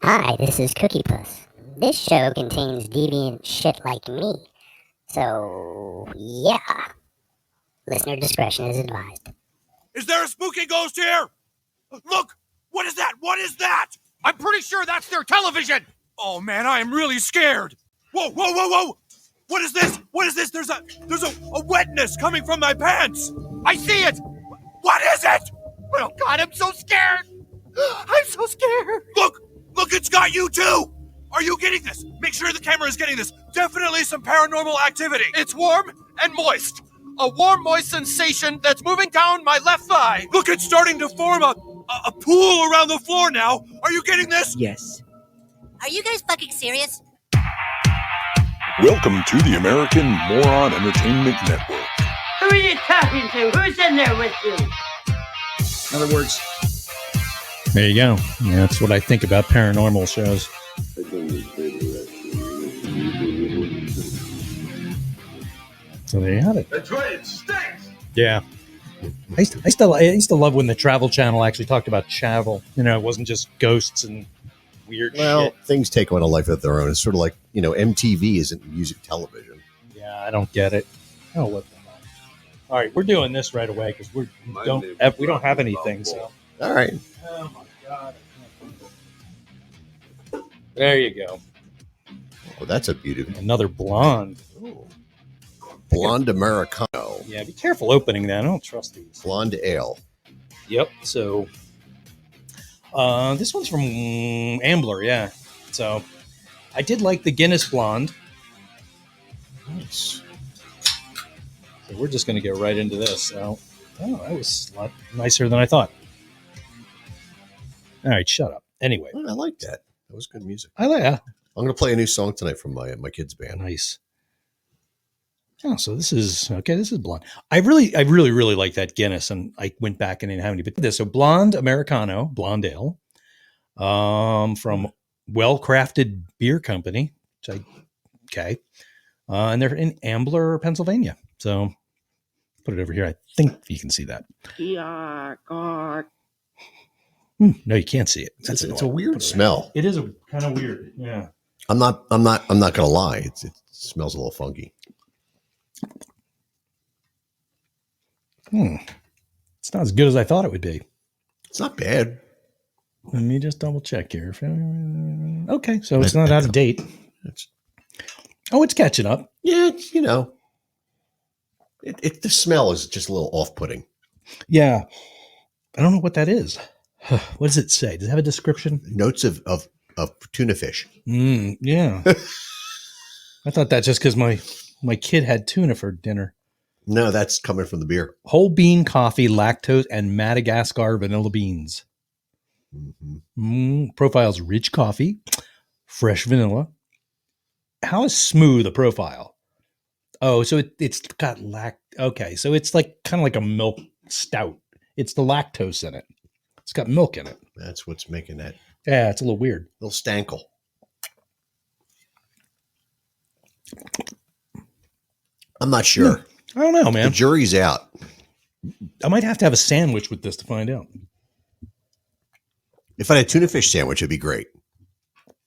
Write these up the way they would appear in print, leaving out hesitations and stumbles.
Hi, this is Cookie Puss. This show contains deviant shit like me. So, yeah. Listener discretion is advised. Is there a spooky ghost here? Look! What is that? What is that? I'm pretty sure that's their television! Oh man, I am really scared! Whoa, whoa, whoa, whoa! What is this? What is this? There's a wetness coming from my pants! I see it! What is it? Oh god, I'm so scared! I'm so scared! Look! Look, it's got you too! Are you getting this? Make sure the camera is getting this. Definitely some paranormal activity. It's warm and moist. A warm, moist sensation that's moving down my left thigh. Look, it's starting to form a pool around the floor now. Are you getting this? Yes. Are you guys fucking serious? Welcome to the American Moron Entertainment Network. Who are you talking to? Who's in there with you? In other words, there you go. Yeah, that's what I think about paranormal shows. So there you have it. That's right, it stinks! Yeah. I used to love when the Travel Channel actually talked about travel. You know, it wasn't just ghosts and weird shit. Things take on a life of their own. It's sort of like, MTV isn't music television. Yeah, I don't get it. Oh, what the hell. All right, we're doing this right away because we don't have anything. So. All right. Oh my god. There you go. Oh, that's a beauty. Another blonde. Ooh. Blonde Americano. Yeah, be careful opening that. I don't trust these. Blonde ale. Yep. So this one's from Ambler, yeah. So I did like the Guinness Blonde. Nice. So we're just going to get right into this. So, that was a lot nicer than I thought. All right, shut up. Anyway. Oh, I like that. That was good music. I like that. I'm going to play a new song tonight from my kids' band. Nice. Oh, so this is blonde. I really like that Guinness, and I went back and didn't have any. But this, so blonde Americano, blonde ale, from Well Crafted Beer Company, and they're in Ambler, Pennsylvania. So put it over here. I think you can see that. Yeah, God. No, you can't see it. It's a weird smell. It is a kind of weird. Yeah. I'm not going to lie. It smells a little funky. It's not as good as I thought it would be. It's not bad. Let me just double check here. Okay, so it's not out of date. It's catching up. Yeah, it's, the smell is just a little off-putting. Yeah. I don't know what that is. What does it say? Does it have a description? Notes of tuna fish. Yeah. I thought that just because my kid had tuna for dinner. No, that's coming from the beer. Whole bean coffee, lactose, and Madagascar vanilla beans. Mm-hmm. Profiles rich coffee, fresh vanilla. How is smooth a profile? Oh, so it's got okay, so it's like kind of like a milk stout. It's the lactose in it. It's got milk in it. That's what's making that. Yeah, it's a little weird. A little stankle. I'm not sure. I don't know, man. The jury's out. I might have to have a sandwich with this to find out. If I had a tuna fish sandwich, it'd be great.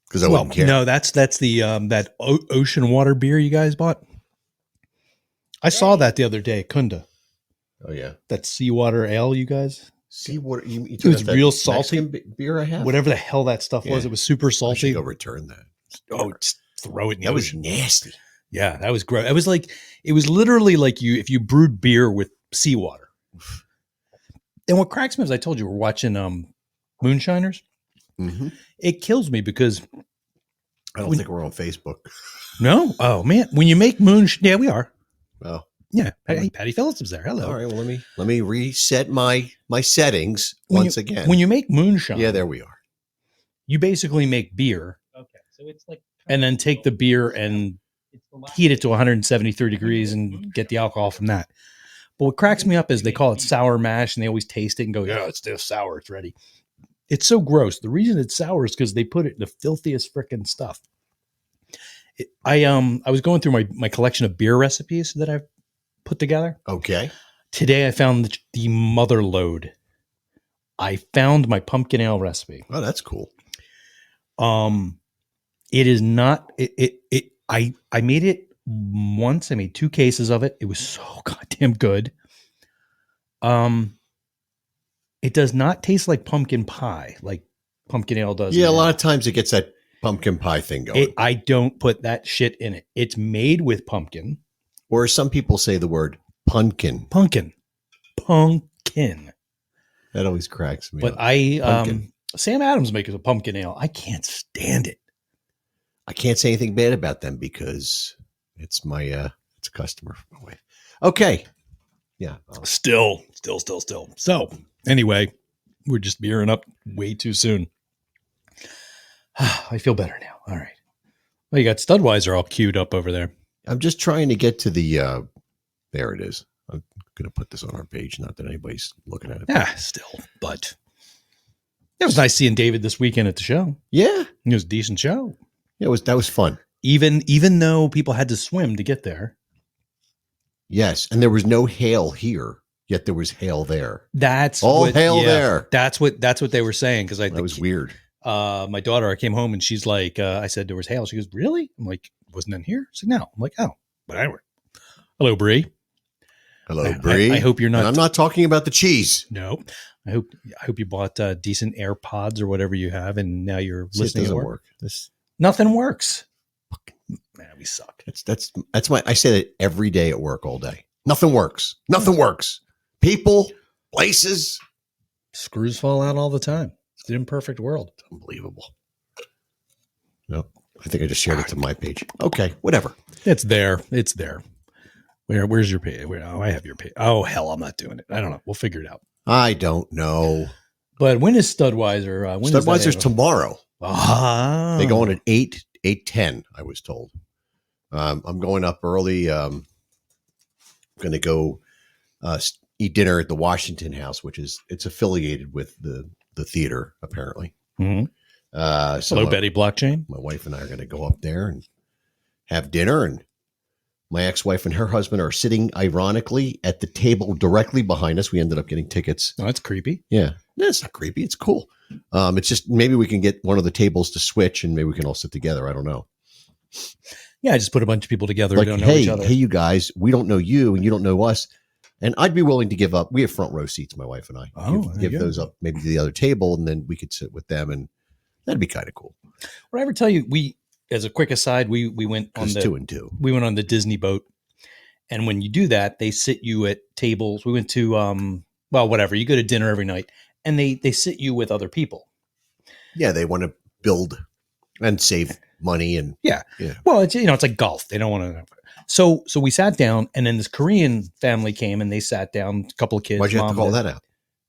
Because I wouldn't care. No, that's the that ocean water beer you guys bought. I saw that the other day at Kunda. Oh yeah, that seawater ale, you guys. Seawater. It was real salty. Beer I have. Whatever the hell that stuff was, it was super salty. I should go return that. Oh, just throw it in the ocean. Was nasty. Yeah, that was gross. It was literally like if you brewed beer with seawater. And what cracks me is I told you we're watching Moonshiners. Mm-hmm. It kills me because I don't think we're on Facebook. No? Oh man. When you make yeah, we are. Oh. Yeah. Hey, Patty Phillips is there. Hello. All right, well let me reset my settings once again. When you make moonshine. Yeah, there we are. You basically make beer. Okay. So it's like and then take the beer and heat it to 173 degrees and get the alcohol from that. But what cracks me up is they call it sour mash and they always taste it and go, yeah, it's still sour. It's ready. It's so gross. The reason it's sour is because they put it in the filthiest freaking stuff. I was going through my collection of beer recipes that I've put together. Okay. Today I found the mother load. I found my pumpkin ale recipe. Oh, that's cool. It is not. I made it once. I made 2 cases of it. It was so goddamn good. It does not taste like pumpkin pie, like pumpkin ale does. Yeah, a now. lot of times it gets that pumpkin pie thing going. I don't put that shit in it. It's made with pumpkin. Or some people say the word pumpkin. Pumpkin. That always cracks me But up. Pumpkin. Sam Adams makes a pumpkin ale. I can't stand it. I can't say anything bad about them because it's my it's a customer for my wife. Okay. Yeah. Still. So anyway, we're just beering up way too soon. I feel better now. All right. Well, you got Studweiser all queued up over there. I'm just trying to get to the there it is. I'm gonna put this on our page, not that anybody's looking at it. Yeah, still. But it was nice seeing David this weekend at the show. Yeah. It was a decent show. That was fun. Even though people had to swim to get there. Yes. And there was no hail here, yet there was hail there. That's all hail there. That's what they were saying. Because that was weird. My daughter, I came home and she's like, I said there was hail. She goes, really? I'm like, wasn't in here? I said, no. I'm like, oh, but anyway. Hello, Bree. Hello, Bree. I hope you're not. And I'm not talking about the cheese. No. I hope you bought decent AirPods or whatever you have, and now you're listening. It doesn't at work. Nothing works. Man, we suck. That's why I say that every day at work all day. Nothing works. Nothing works. People, places. Screws fall out all the time. It's an imperfect world. It's unbelievable. No, I think I just shared it to my page. Okay, whatever. It's there. Where's your page? I have your page. Oh, hell, I'm not doing it. I don't know. We'll figure it out. I don't know. But when is Studweiser? Studweiser's tomorrow. Ah. They go on at 8:10, I was told. I'm going up early. I'm going to go eat dinner at the Washington House, which it's affiliated with the theater, apparently. Mm-hmm. Hello, Betty Blockchain. My wife and I are going to go up there and have dinner, and my ex-wife and her husband are sitting, ironically, at the table directly behind us. We ended up getting tickets. Oh, that's creepy. Yeah. It's not creepy. It's cool. It's just maybe we can get one of the tables to switch and maybe we can all sit together. I don't know. Yeah, I just put a bunch of people together like, who don't know each other. Hey, you guys, we don't know you and you don't know us. And I'd be willing to give up. We have front row seats, my wife and I. Give those up maybe to the other table, and then we could sit with them, and that'd be kind of cool. Would I ever tell you, as a quick aside, we went on the 2 and 2. We went on the Disney boat, and when you do that, they sit you at tables. We went to whatever. You go to dinner every night, and they sit you with other people. Yeah, they want to build and save money, and yeah. Well, it's it's like golf. They don't want to. So we sat down, and then this Korean family came, and they sat down. A couple of kids. Why'd you have to call that out?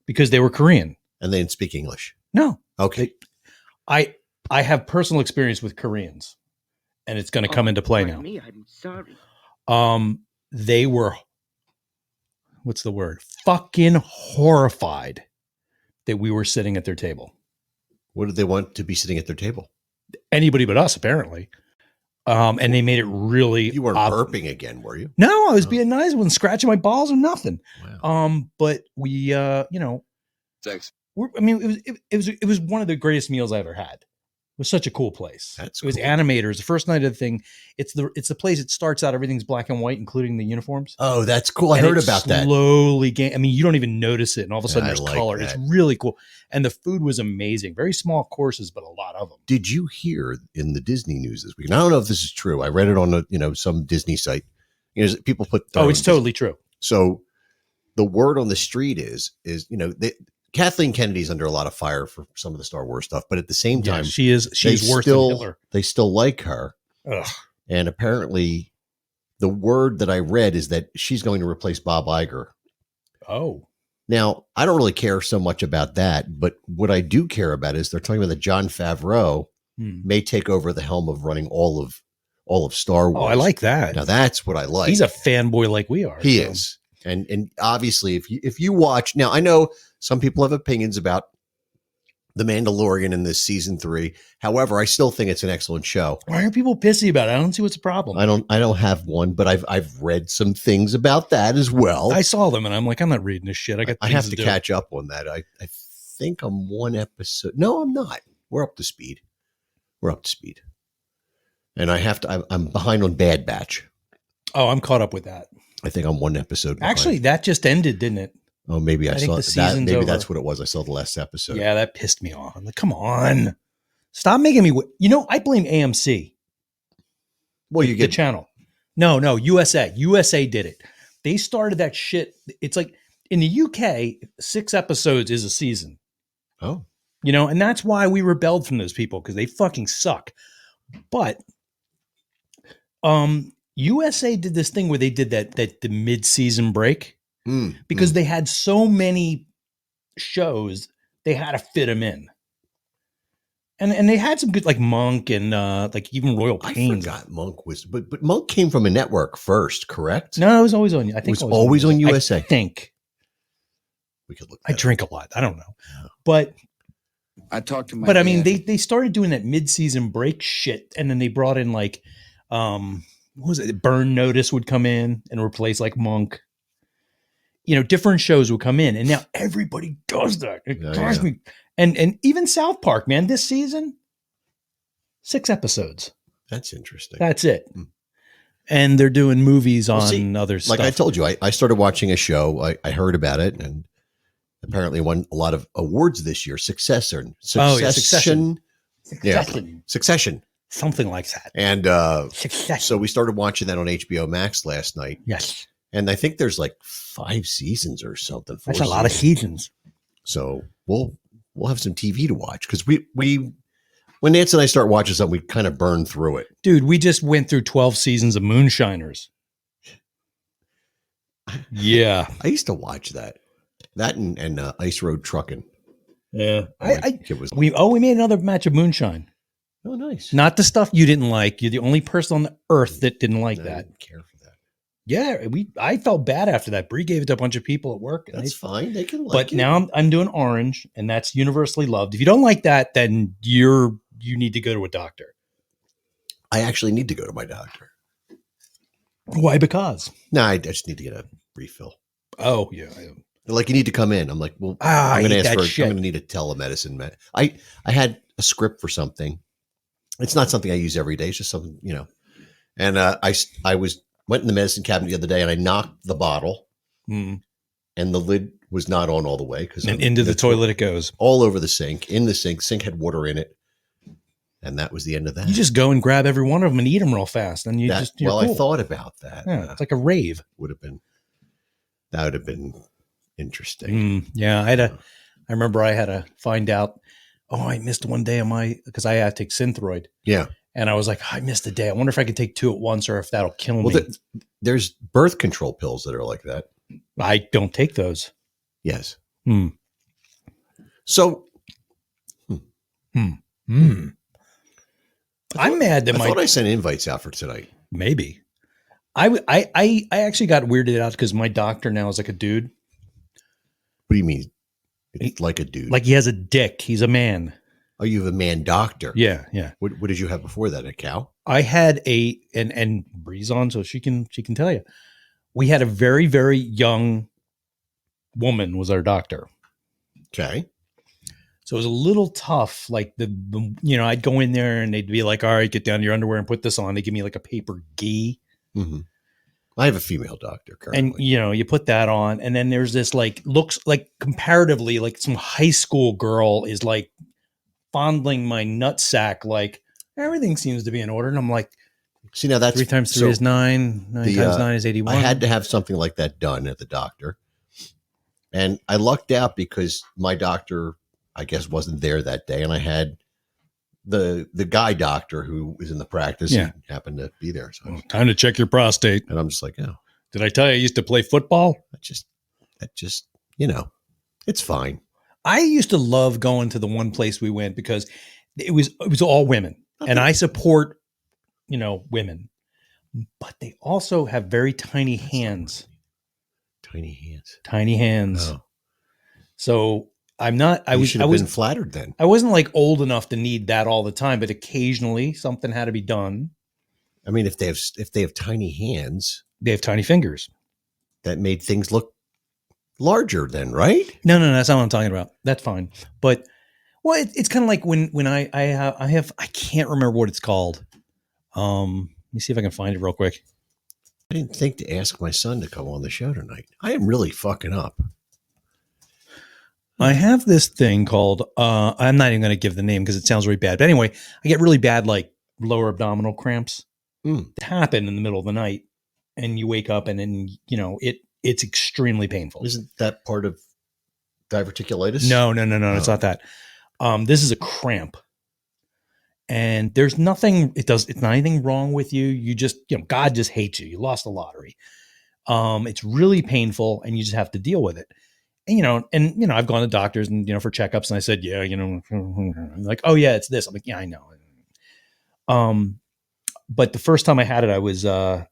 Because they were Korean, and they didn't speak English. No. Okay. I have personal experience with Koreans, and it's going to come into play now. Me, I'm sorry. They were, what's the word? Fucking horrified that we were sitting at their table. What did they want to be sitting at their table? Anybody but us, apparently. And they made it really. You weren't burping again, were you? No, I was being nice. I wasn't scratching my balls or nothing. Wow. But we, Thanks. it was one of the greatest meals I ever had. It was such a cool place. It was Animators. The first night of the thing, it's the place. It starts out, everything's black and white, including the uniforms. Oh, that's cool. I heard about that. Slowly you don't even notice it, and all of a sudden there's color. That. It's really cool, and the food was amazing. Very small courses, but a lot of them. Did you hear in the Disney news this week? And I don't know if this is true. I read it on some Disney site. People put. It's totally true. So the word on the street is Kathleen Kennedy's under a lot of fire for some of the Star Wars stuff, but at the same time, she is worse than Hitler. They still like her. Ugh. And apparently the word that I read is that she's going to replace Bob Iger. Oh. Now, I don't really care so much about that, but what I do care about is they're talking about that Jon Favreau may take over the helm of running all of Star Wars. Oh, I like that. Now that's what I like. He's a fanboy like we are. He is. And obviously if you watch, now I know some people have opinions about The Mandalorian in this season 3. However, I still think it's an excellent show. Why are people pissy about it? I don't see what's the problem. I don't have one, but I've read some things about that as well. I saw them and I'm like, I'm not reading this shit. I have to catch up on that. I think I'm one episode. No, I'm not. We're up to speed. We're up to speed. And I'm behind on Bad Batch. Oh, I'm caught up with that. I think I'm one episode behind. Actually, that just ended, didn't it? Oh, maybe I think saw the that. season's Maybe over. that's what it was. I saw the last episode. Yeah, that pissed me off. I'm like, come on. Stop making me. I blame AMC. Well, you The get channel. No, USA. USA did it. They started that shit. It's like in the UK, 6 episodes is a season. Oh, And that's why we rebelled from those people, because they fucking suck. But USA did this thing where they did that the mid-season break because they had so many shows, they had to fit them in. And they had some good, like Monk and like even Royal Pains. I forgot Monk was, but Monk came from a network first, correct? No, it was always on. I think it was always on USA. I think we could look. I drink a lot. I don't know, but I talked to my. But I mean, they started doing that mid-season break shit, and then they brought in like, what was it? Burn Notice would come in and replace like Monk. Different shows would come in, and now everybody does that. It drives me. And even South Park, man, this season, 6 episodes. That's interesting. That's it. And they're doing movies on other stuff. Like I told you, I started watching a show. I heard about it, and apparently won a lot of awards this year. Succession. Succession. Yeah. Succession. Something like that. And Succession. So we started watching that on HBO Max last night. Yes. And I think there's like 5 seasons or something. That's a lot of seasons. So we'll have some TV to watch, because we when Nancy and I start watching something, we kind of burn through it. Dude, we just went through 12 seasons of Moonshiners. Yeah. I used to watch that. That and Ice Road Trucking. Yeah. We made another match of Moonshine. Oh, nice. Not the stuff you didn't like. You're the only person on the earth that didn't like that. I didn't care for that. Yeah, I felt bad after that. Bree gave it to a bunch of people at work. That's fine. They can like but it. Now I'm doing orange, and that's universally loved. If you don't like that, then you need to go to a doctor. I actually need to go to my doctor. Why? Because? No, I just need to get a refill. Oh, yeah. They're like, you need to come in. I'm like, well, I'm going to ask for. I'm going to need a telemedicine. I had a script for something. It's not something I use every day. It's just something, And I went in the medicine cabinet the other day, and I knocked the bottle, and the lid was not on all the way, because into the toilet it goes, all over the sink. In the sink had water in it, and that was the end of that. You just go and grab every one of them and eat them real fast, and you're cool. I thought about that. Yeah, it's like a rave. That would have been interesting. Yeah, I remember I had to find out. Oh, I missed one day because I had to take Synthroid. Yeah. And I was like, I missed a day. I wonder if I could take 2 at once, or if that'll kill me. There's birth control pills that are like that. I don't take those. Yes. So, I'm mad that I thought I sent invites out for tonight. Maybe. I actually got weirded out because my doctor now is like a dude. What do you mean? It's like a dude. Like he has a dick. He's a man. Oh, you have a man doctor. Yeah. What did you have before that? A cow? I had and Bree's on, so she can tell you. We had a very, very young woman was our doctor. Okay. So it was a little tough. Like I'd go in there and they'd be like, all right, get down to your underwear and put this on. They give me like a paper gi. Mm-hmm. I have a female doctor currently. And you put that on, and then there's this looks like comparatively like some high school girl is like fondling my nutsack, like everything seems to be in order. And I'm like, see, now that's 3 times 3 is 9. 9 times 9 is 81. I had to have something like that done at the doctor. And I lucked out because my doctor, I guess, wasn't there that day. And I had the guy doctor who was in the practice. Yeah. He happened to be there. So time to check your prostate. And I'm just like, oh. Did I tell you I used to play football? That just, it's fine. I used to love going to the one place we went because it was all women. Okay. And I support, women. But they also have very tiny hands. Tiny hands. Oh. So I'm not. I was been flattered then. I wasn't like old enough to need that all the time, but occasionally something had to be done. I mean, if they have tiny hands, they have tiny fingers. That made things look larger then, right? No, that's not what I'm talking about. That's fine. But Well, it's kind of like when I can't remember what it's called. Let me see if I can find it real quick. I didn't think to ask my son to come on the show tonight. I am really fucking up. I have this thing called, I'm not even going to give the name because it sounds really bad. But anyway, I get really bad, like lower abdominal cramps that happen in the middle of the night, and you wake up and then, it's extremely painful. Isn't that part of diverticulitis? No. It's not that. This is a cramp. And there's nothing, it's not anything wrong with you. You just, God just hates you. You lost the lottery. It's really painful and you just have to deal with it. And, I've gone to doctors and, for checkups and I said, yeah, like, oh yeah, it's this. I'm like, yeah, I know. But the first time I had it, I was, it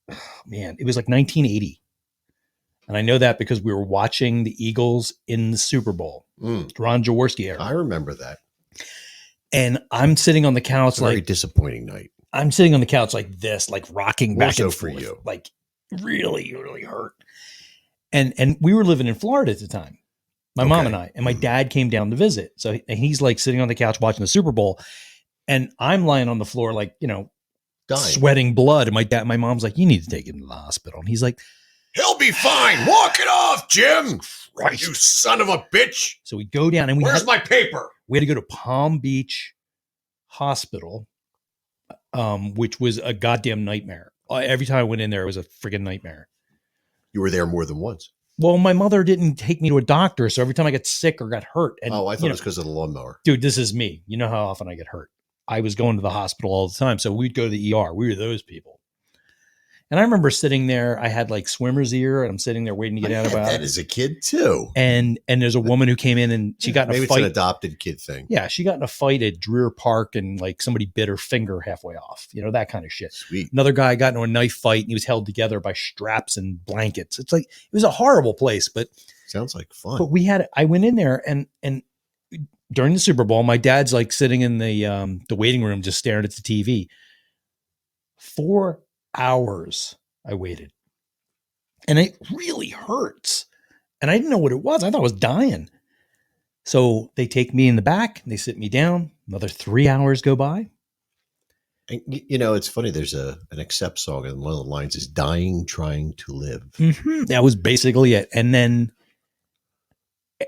was like 1980. And I know that because we were watching the Eagles in the Super Bowl, Ron Jaworski era. I remember that. And I'm sitting on the couch, very disappointing night. I'm sitting on the couch like this, like rocking back and for forth, you. like really, really hurt. And we were living in Florida at the time, my mom and I, and my dad came down to visit. So he's like sitting on the couch watching the Super Bowl, and I'm lying on the floor, like, dying. Sweating blood. And my mom's like, you need to take him to the hospital. And he's like, he'll be fine. Walk it off, Jim. Christ. You son of a bitch. So we go down and where's my paper? We had to go to Palm Beach Hospital, which was a goddamn nightmare. Every time I went in there, it was a friggin' nightmare. You were there more than once. Well, my mother didn't take me to a doctor, so every time I got sick or got hurt. And, I thought it was because of the lawnmower. Dude, this is me. You know how often I get hurt. I was going to the hospital all the time, so we'd go to the ER. We were those people. And I remember sitting there. I had like swimmer's ear, and I'm sitting there waiting to get antibiotics. That as a kid too. And there's a woman who came in, and she got in a fight. Maybe it's an adopted kid thing. Yeah, she got in a fight at Dreer Park, and like somebody bit her finger halfway off. that kind of shit. Sweet. Another guy got into a knife fight, and he was held together by straps and blankets. It's like it was a horrible place, but sounds like fun. But I went in there, and during the Super Bowl, my dad's like sitting in the waiting room, just staring at the TV. 4 hours I waited, and it really hurts. And I didn't know what it was. I thought I was dying. So they take me in the back, and they sit me down. Another 3 hours go by. And, it's funny. There's an Accept song, and one of the lines is "dying, trying to live." Mm-hmm. That was basically it. And then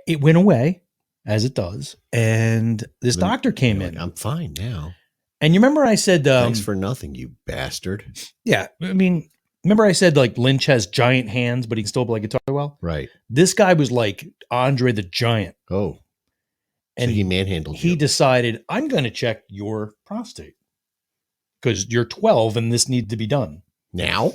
it went away, as it does. And this doctor came in. I'm fine now. And you remember I said, thanks for nothing, you bastard. Yeah. I mean, remember I said like Lynch has giant hands, but he can still play guitar well? Right. This guy was like Andre the Giant. Oh. And so he manhandled you. He decided, I'm going to check your prostate because you're 12 and this needs to be done. Now?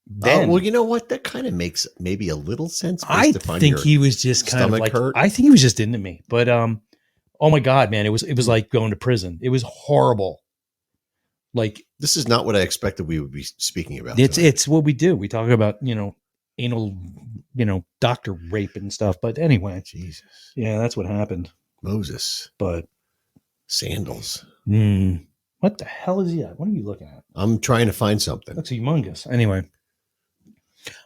Then, well, you know what? That kind of makes maybe a little sense. I think he was just kind of like, hurt. I think he was just into me. But oh my God, man, it was like going to prison. It was horrible. Like, this is not what I expected we would be speaking about. It's what we do. We talk about, anal, doctor rape and stuff. But anyway, Jesus. Yeah, that's what happened. Moses. But sandals. What the hell is that? What are you looking at? I'm trying to find something. That's humongous. Anyway.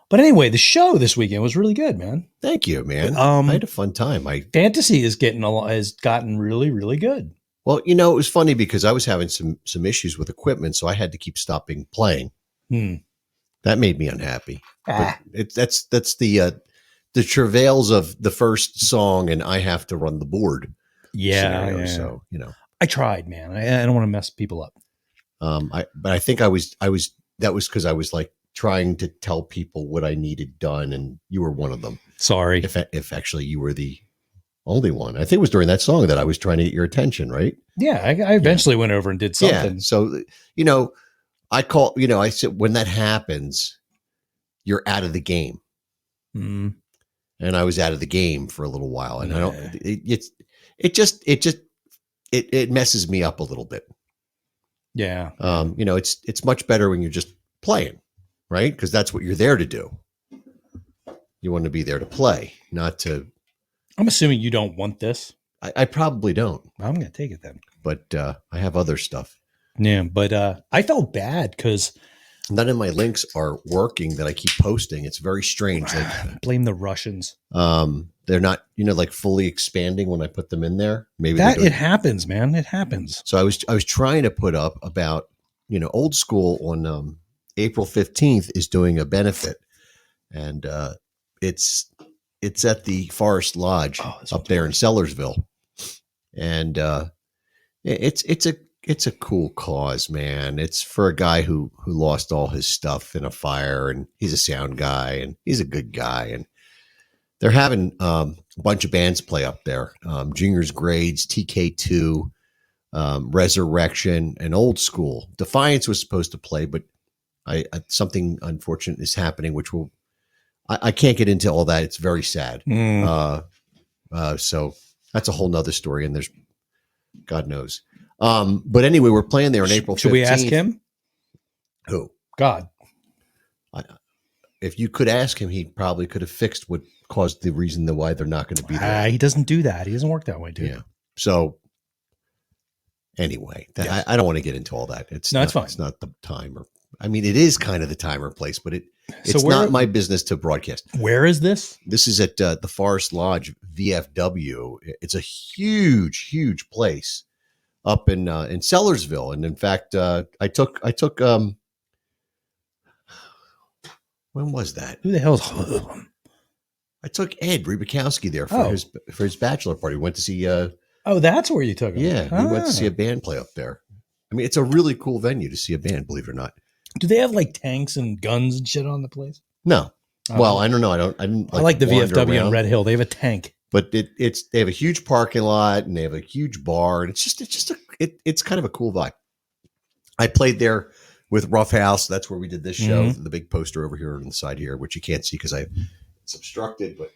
But anyway, the show this weekend was really good, man. Thank you, man. I had a fun time. Fantasy has gotten really, really good. Well, it was funny because I was having some issues with equipment, so I had to keep stopping playing. That made me unhappy. But that's the travails of the first song, and I have to run the board. Yeah, scenario, yeah. So I tried, man. I don't want to mess people up. But I think I was that was because I was like trying to tell people what I needed done, and you were one of them. Sorry, if actually you were the only one. I think it was during that song that I was trying to get your attention, right? Yeah, I eventually went over and did something. Yeah. So I I said when that happens, you're out of the game. And I was out of the game for a little while, and I don't. It messes me up a little bit. Yeah. It's much better when you're just playing, right? Because that's what you're there to do. You want to be there to play, not to. I'm assuming you don't want this. I probably don't. I'm going to take it then. But I have other stuff. Yeah, but I felt bad because none of my links are working that I keep posting. It's very strange. Blame the Russians. They're not, like fully expanding when I put them in there. Maybe that it happens, man. It happens. So I was trying to put up about, Old School on April 15th is doing a benefit, and it's at the Forest Lodge up there in Sellersville, and it's a cool cause, man. It's for a guy who lost all his stuff in a fire, and he's a sound guy, and he's a good guy, and they're having a bunch of bands play up there. Junior's Grades, TK2, Resurrection, and Old School. Defiance was supposed to play, but something unfortunate is happening, which I can't get into all that. It's very sad. So that's a whole nother story, and there's God knows. But anyway, we're playing there on April 15th. Should we ask him? Who? God. If you could ask him, he probably could have fixed what caused the reason why they're not going to be there. He doesn't do that. He doesn't work that way, dude. Yeah. So anyway, Yes. I don't want to get into all that. It's fine. It's not the time, it is kind of the time or place, but it's not my business to broadcast. Where is this? This is at the Forest Lodge VFW. It's a huge, huge place up in Sellersville, and in fact, I took. When was that? Who the hell's? I took Ed Rybakowski there for his bachelor party. We went to see. That's where you took him. Yeah, we went to see a band play up there. I mean, it's a really cool venue to see a band, believe it or not. Do they have like tanks and guns and shit on the place? No. Well, I don't know. I didn't. I like the VFW in Red Hill. They have a tank, but they have a huge parking lot and they have a huge bar, and it's kind of a cool vibe. I played there with Rough House. That's where we did this show. Mm-hmm. The big poster over here on the side here, which you can't see because it's obstructed. But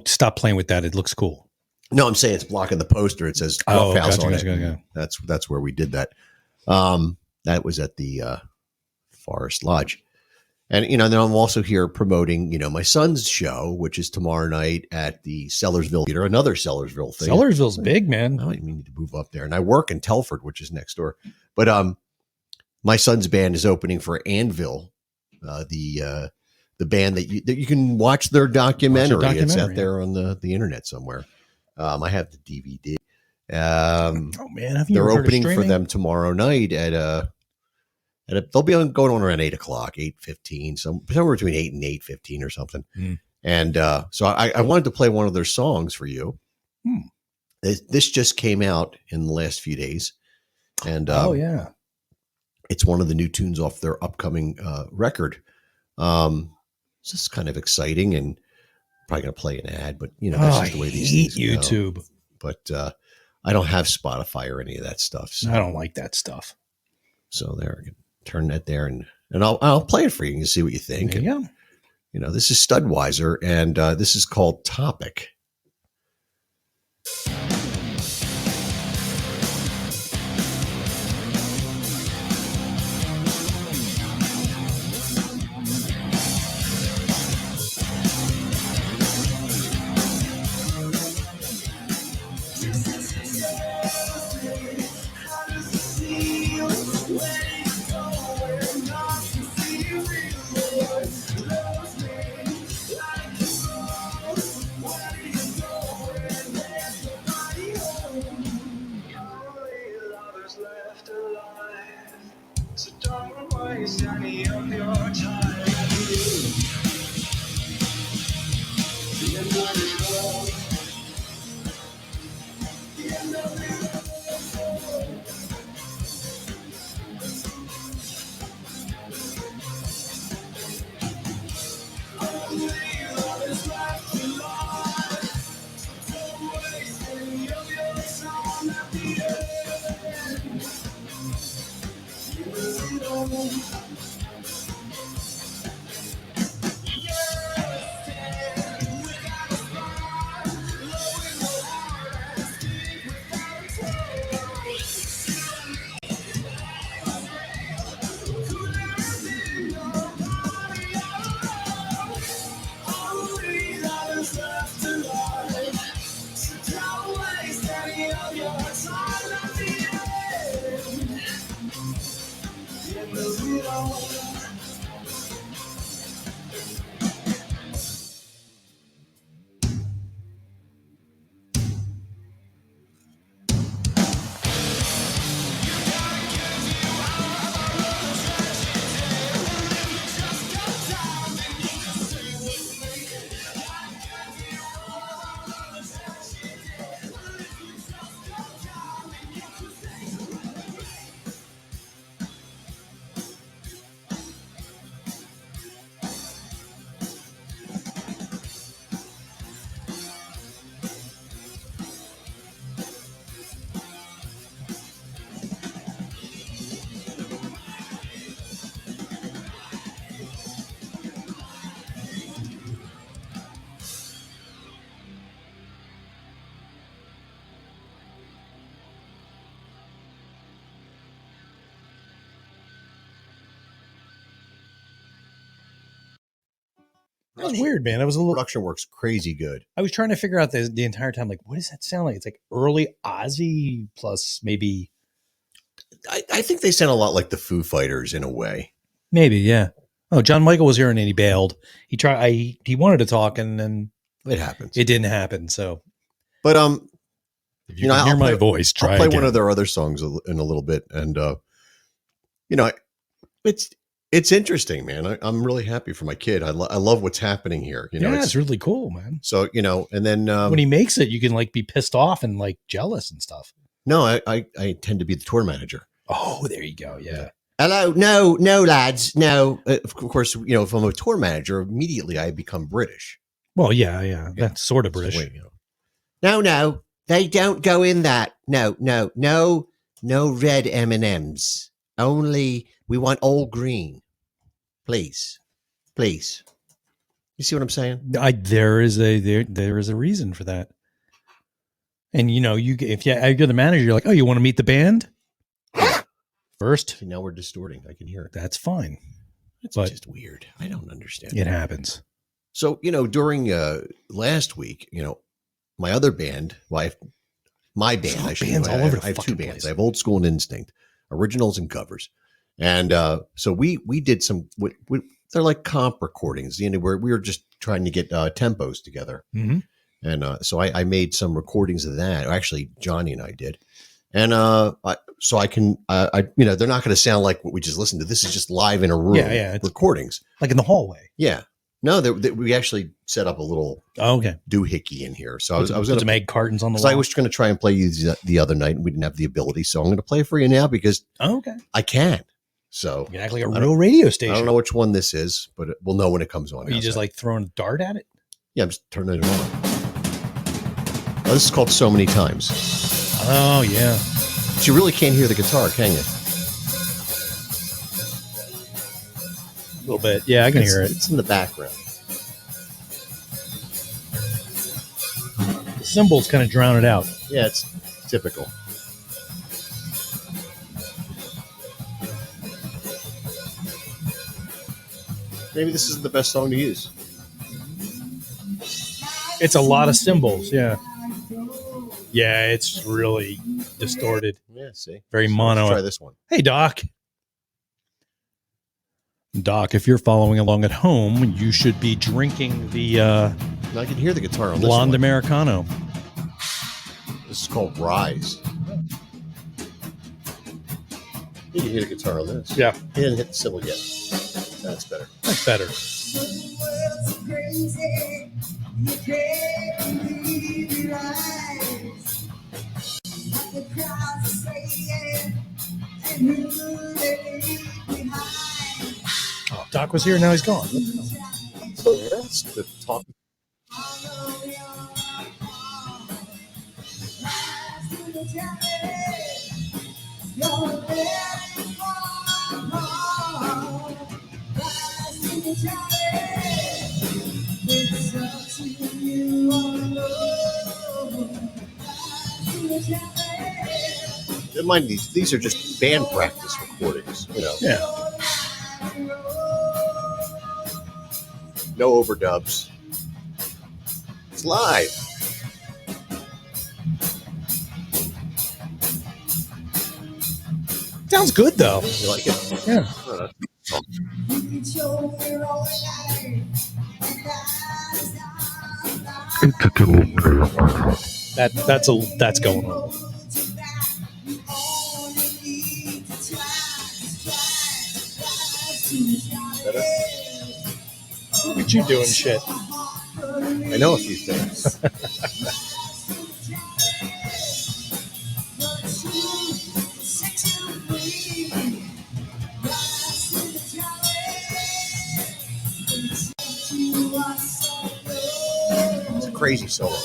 stop playing with that. It looks cool. No, I'm saying it's blocking the poster. It says Rough House on it. Gotcha. That's where we did that. That was at the Forest Lodge. And, then I'm also here promoting, my son's show, which is tomorrow night at the Sellersville Theater, another Sellersville thing. Sellersville's big, man. I need to move up there. And I work in Telford, which is next door. But my son's band is opening for Anvil, the band that you can watch their documentary. It's out there on the internet somewhere. I have the DVD. Man, they're opening for them tomorrow night at they'll be going on around 8:00, 8:15, somewhere between 8 and 8:15 or something. And so I wanted to play one of their songs for you. This just came out in the last few days, and it's one of the new tunes off their upcoming record. It's just kind of exciting, and probably going to play an ad, but that's just the way these things YouTube go. But I don't have Spotify or any of that stuff. So. I don't like that stuff. So there, I can turn that there, and I'll play it for you. You can see what you think. There you go. This is Studweiser, and this is called Topic. That was weird, man. It was a little. Production works crazy good. I was trying to figure out the entire time, like, what does that sound like? It's like early Ozzy plus maybe. I think they sound a lot like the Foo Fighters in a way. Maybe, yeah. Oh, John Michael was here and then he bailed. He wanted to talk and then it happens. It didn't happen. So, but if you can hear my voice, try I'll play again. one of their other songs in a little bit, and it's interesting, man. I'm really happy for my kid. I love what's happening here. It's really cool, man. So and then when he makes it, you can like be pissed off and like jealous and stuff. No, I tend to be the tour manager. Oh, there you go. Yeah. Hello, no, lads, no. Of course, if I'm a tour manager, immediately I become British. Well, yeah. That's sort of British. So, no, they don't go in that. No red M&Ms. Only we want all green. Please. You see what I'm saying? There is a reason for that. And if you're the manager, you're like, oh, you want to meet the band first? See, now we're distorting. I can hear it. That's fine. It's just weird. I don't understand. It happens. So during last week, my other band, my band, I should bands all over the I have two bands. place. I have Old School and Instinct, originals and covers, and so we did some. They're like comp recordings. Where we were just trying to get tempos together. Mm-hmm. And so I made some recordings of that. Actually, Johnny and I did. And so I can, they're not going to sound like what we just listened to. This is just live in a room. Yeah. Recordings. Like in the hallway. Yeah. No, we actually set up a little doohickey in here. So I was going to make cartons on the wall. I was going to try and play you the other night, and we didn't have the ability. So I'm going to play for you now because I can. So you can act like a real radio station. I don't know which one this is, but we'll know when it comes on. Are you just like throwing a dart at it? Yeah, I'm just turning it on. Oh, this is called So Many Times. Oh, yeah. But you really can't hear the guitar, can you? A little bit. Yeah, I can hear it. It's in the background. The cymbals kind of drown it out. Yeah, it's typical. Maybe this isn't the best song to use. It's a lot of cymbals, yeah. Yeah, it's really distorted. Yeah, see. Very So mono. let's try this one. Hey, Doc. Doc, if you're following along at home, you should be drinking the I can hear the guitar on Blonde this one. Americano. This is called Rise. You can hear the guitar on this. Yeah. He didn't hit the cymbal yet. That's better. That's better. Oh, Doc was here, now he's gone. So that's the talk. Mind these are just band practice recordings, Yeah. No overdubs. It's live. Sounds good, though. You like it? Yeah. That's going on. Better? Look at you doing shit. I know a few things. It's a crazy solo.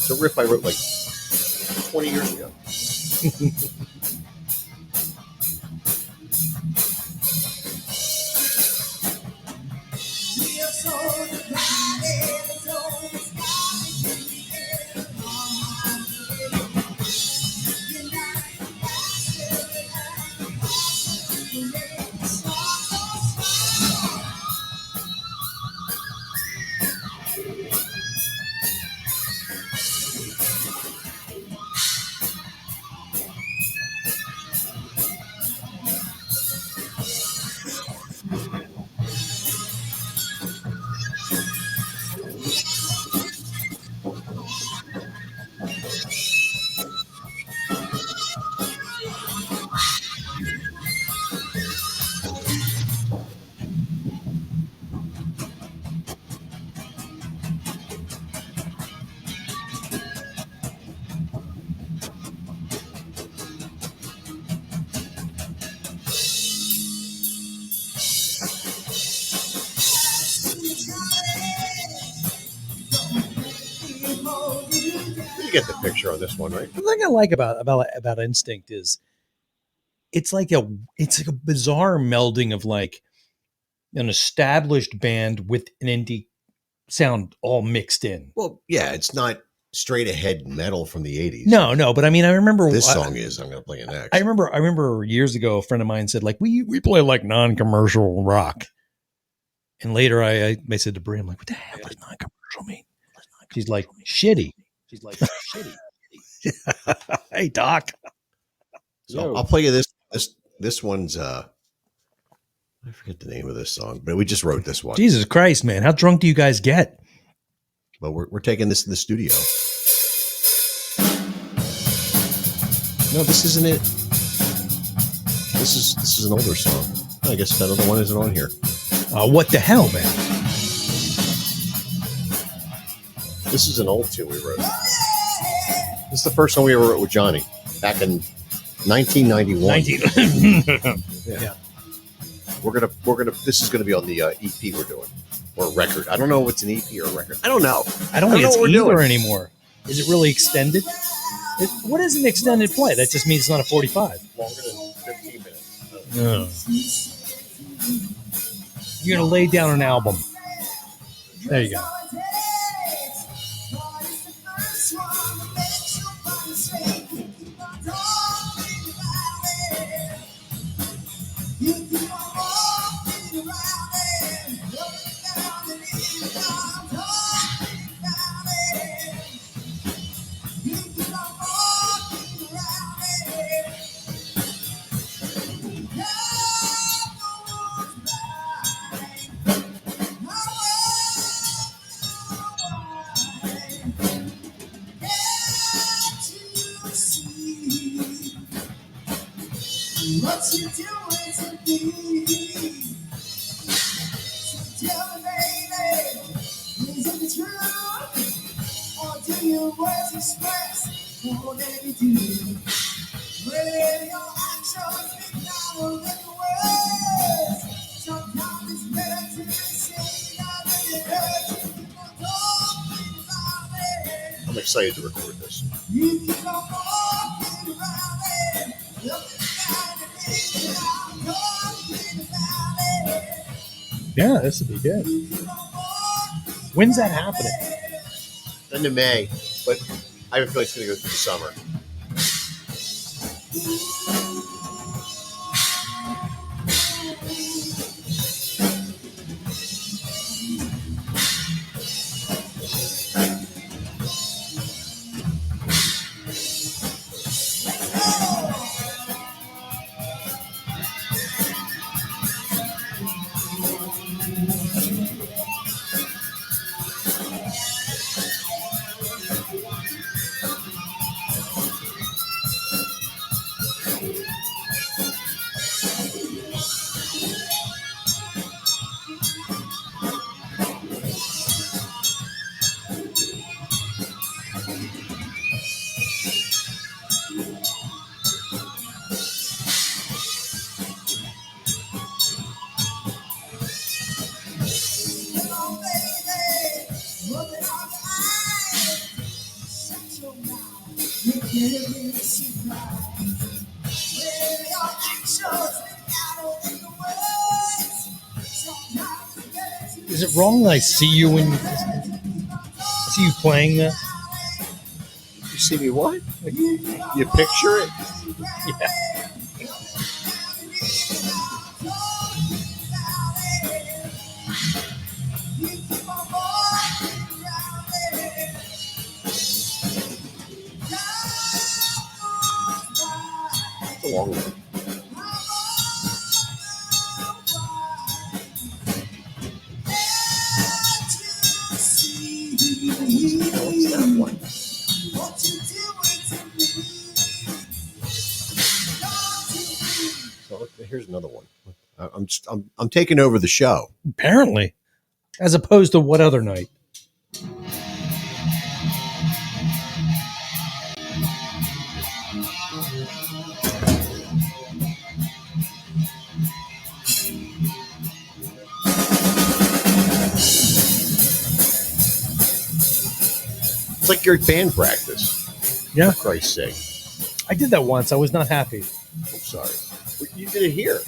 It's a riff I wrote like 20 years ago. get the picture on this one, right? The thing I like about Instinct is it's like a bizarre melding of like an established band with an indie sound all mixed in. Well, yeah, it's not straight ahead metal from the 80s. No, but I mean, I remember this song is. I'm going to play it next. I remember years ago, a friend of mine said, like, we play like non-commercial rock. And later I said to Brie, I'm like, what the hell does non-commercial mean? She's like, shitty. Hey, Doc. So I'll play you this one's I forget the name of this song, but we just wrote this one. Jesus Christ, man. How drunk do you guys get? But we're taking this to the studio. No, this isn't it. This is an older song. I guess that other one isn't on here. What the hell, man? This is an old tune we wrote. This is the first song we ever wrote with Johnny back in 1991. Yeah. We're gonna. This is gonna be on the EP we're doing, or record. I don't know what's an EP or a record. I don't know. I don't think it's either anymore. Is it really extended? What is an extended play? That just means it's not a 45. Longer than 15 minutes. No. You're gonna lay down an album. There you go. What you doing to me? So tell me, baby, is it the truth? Or do your words express more than you do? When your actions speak louder than the words, sometimes it's better to be seen than it hurts. I'm excited to record this. You keep on walking around it. Yeah, this would be good. When's that happening? End of May, but I have a feeling it's going to go through the summer. Is it wrong that I see you when I see you playing that? You see me what? You picture it? Yeah. It's a long one. What's that one? So here's another one. I'm taking over the show. Apparently. As opposed to what other night? It's like you're at band practice. Yeah. For Christ's sake. I did that once. I was not happy. I'm sorry. You did it here.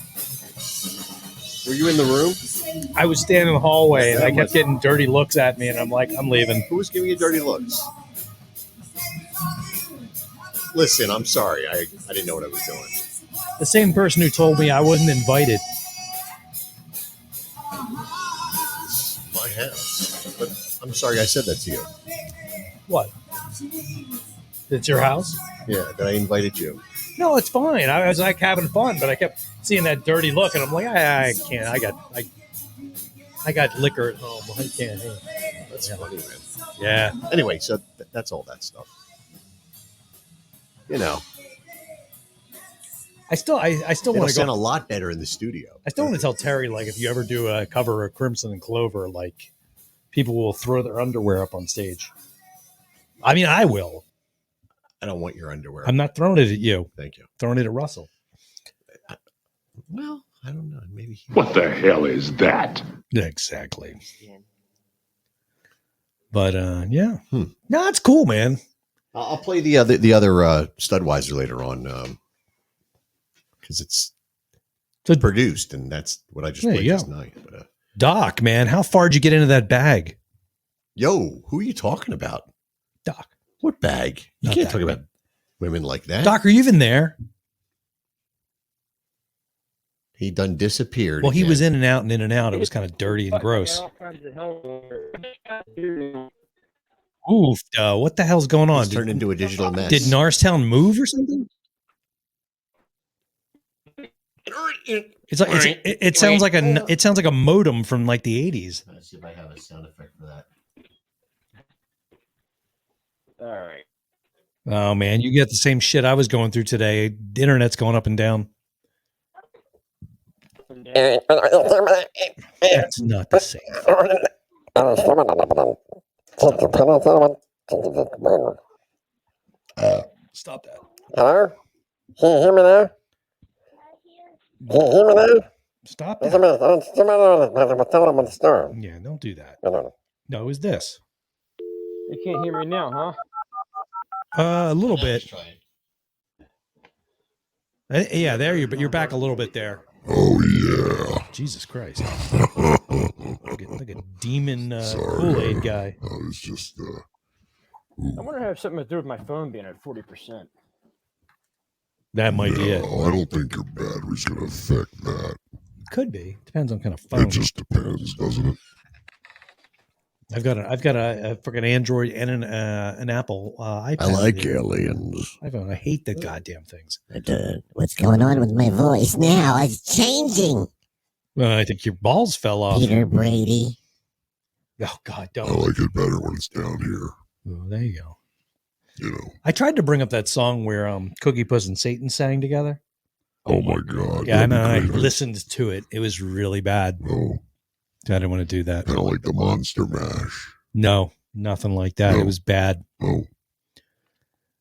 Were you in the room? I was standing in the hallway and I kept getting dirty looks at me, and I'm like, I'm leaving. Who was giving you dirty looks? Listen, I'm sorry. I didn't know what I was doing. The same person who told me I wasn't invited. My house. But I'm sorry I said that to you. What? It's your house? Yeah, that I invited you. No, it's fine. I was like having fun, but I kept seeing that dirty look, and I'm like, I can't. I got liquor at home. I can't. That's funny, man. Yeah. Anyway, so that's all that stuff. You know, I still it'll want to sound go. a lot better in the studio. I still want to tell Terry, like, if you ever do a cover of Crimson and Clover, like, people will throw their underwear up on stage. I mean, I will. I don't want your underwear. I'm not throwing it at you. Thank you. Throwing it at Russell. Well, I don't know. Maybe. What the hell is that? Yeah, exactly. But yeah, no, it's cool, man. I'll play the other Studweiser later on because it's produced, and that's what I just played last night. But, Doc, man, how far did you get into that bag? Yo, who are you talking about? Doc. What bag? You can't talk about women like that. Doc, are you even there? He done disappeared. Well, he again. was in and out and in and out. It was kind of dirty and gross. Ooh, what the hell's going on? He's turned into a digital mess. Did Narstown move or something? It's like it sounds like a modem from like the 80s. Let's see if I have a sound effect for that. All right. Oh man, you get the same shit I was going through today. The internet's going up and down. It's not the same. Stop that. Hello? Can you hear me now? Can you hear me now? Stop Wait a minute. I'm in the store. Yeah, don't do that. No. No, it was this. You can't hear me now, huh? A little bit. Yeah, there you're back a little bit there. Oh, yeah. Jesus Christ. like a demon Kool-Aid guy. I was just, I wonder if it has something to do with my phone being at 40%. That might be it. I don't think your battery's going to affect that. Could be. Depends on kind of phone. It just depends, doesn't it? I've got a freaking Android and an Apple iPad. I like aliens. I hate the goddamn things. What's going on with my voice now? It's changing. I think your balls fell off. Peter Brady. Oh God, I don't. like it better when it's down here. Oh, there you go. You know. I tried to bring up that song where Cookie Puss and Satan sang together. Oh my God. Yeah, and I listened to it. It was really bad. Oh. I didn't want to do that. Kind of like the Monster Mash. No, nothing like that. No. It was bad. Oh.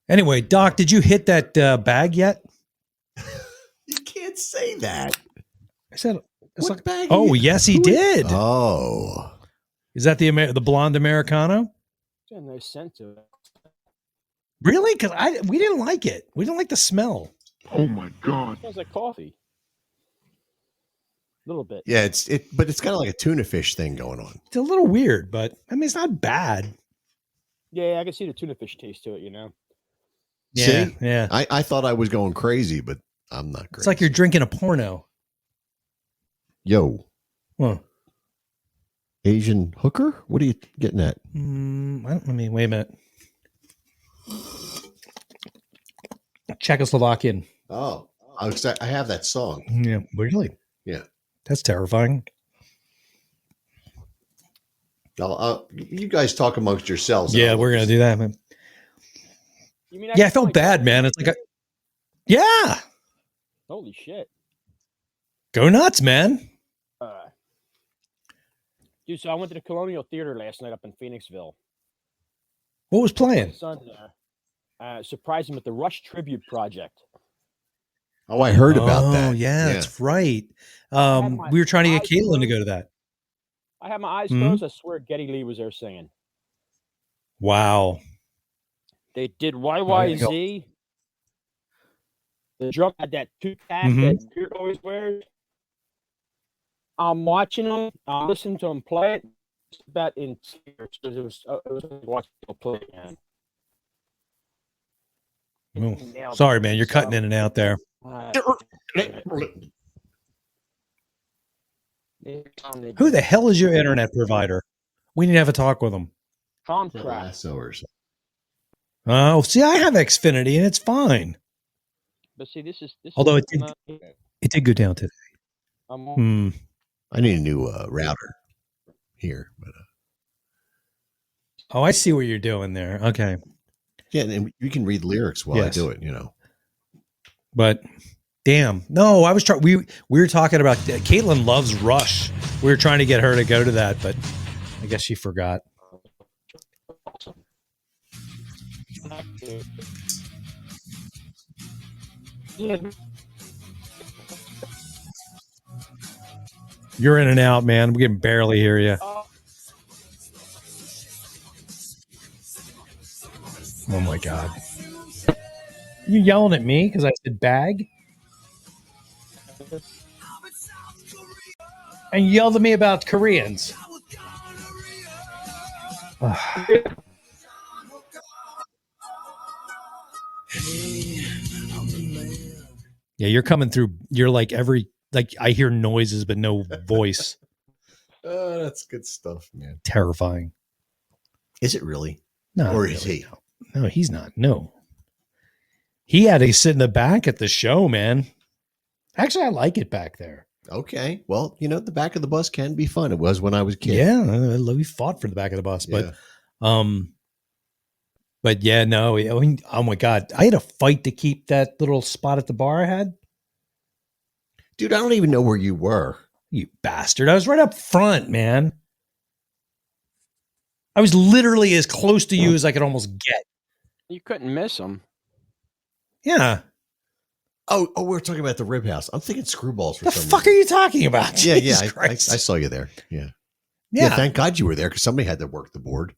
Anyway, Doc, did you hit that bag yet? You can't say that. I said, it's What like, bag? oh, yes, he did. Oh. Is that the blonde Americano? It's got a nice scent to it. Really? Because we didn't like it. We didn't like the smell. Oh my God. It smells like coffee. A little bit. Yeah, but it's kind of like a tuna fish thing going on. It's a little weird, but I mean, it's not bad. Yeah, I can see the tuna fish taste to it, you know. Yeah, See? yeah. I thought I was going crazy, but I'm not crazy. It's like you're drinking a porno. Yo. Huh. Asian hooker? What are you getting at? I mean, wait a minute. Czechoslovakian. Oh, I have that song. Yeah, really? Yeah. That's terrifying. You guys talk amongst yourselves. Yeah, we're going to do that, man. You mean Yeah, I felt bad, man. It's like yeah. Holy shit. Go nuts, man. Dude, so I went to the Colonial Theater last night up in Phoenixville. What was playing? My son surprised him with the Rush Tribute Project. Oh, I heard about that. Oh, yeah, that's right. We were trying to get Caitlin to go to that. I had my eyes closed. I swear Geddy Lee was there singing. Wow. They did you YYZ. The drum had that two cap that Beard always wears. I'm watching them. I'm listening to them play it. It's about in tears because it was watching them play it, man. Oh, sorry, man. You're cutting in and out there. Who the hell is your internet provider? We need to have a talk with them. Lassoers. Oh, see, I have Xfinity and it's fine. But see, this is Although it did go down today. I need a new router here. But, oh, I see what you're doing there. Okay. Yeah, and you can read lyrics while I do it, you know. But damn, no, I was trying. We were talking about Caitlin loves Rush. We were trying to get her to go to that, but I guess she forgot. You're in and out, man. We can barely hear you. Oh my God. You yelling at me because I said bag? And you yelled at me about Koreans. Yeah, you're coming through. You're like I hear noises but no voice. That's good stuff, man. Terrifying. Is it really? No. Or is he? No, he's not. No. He had to sit in the back at the show, man. Actually, I like it back there. Okay. Well, you know, the back of the bus can be fun. It was when I was a kid. Yeah, we fought for the back of the bus, but yeah, no. I mean, oh my God, I had a fight to keep that little spot at the bar I had. Dude, I don't even know where you were. You bastard! I was right up front, man. I was literally as close to you as I could almost get. You couldn't miss them. Yeah. Oh, we're talking about the Rib House. I'm thinking Screwballs for the some fuck reason. are you talking about? Yeah. I saw you there. Yeah. Thank God you were there because somebody had to work the board.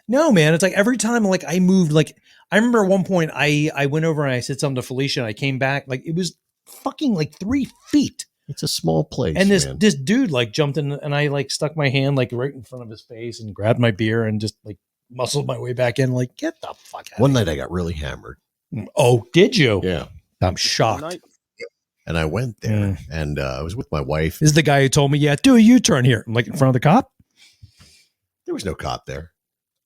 No, man. It's like every time like I moved, like I remember at one point I went over and I said something to Felicia and I came back. Like it was fucking like 3 feet. It's a small place. And this dude like jumped in and I like stuck my hand like right in front of his face and grabbed my beer and just like muscled my way back in. Like, get the fuck out. One night I got really hammered. Oh, did you? Yeah. I'm shocked. And I went there and I was with my wife. This is the guy who told me, yeah, do a U-turn here. I'm like in front of the cop. There was no cop there.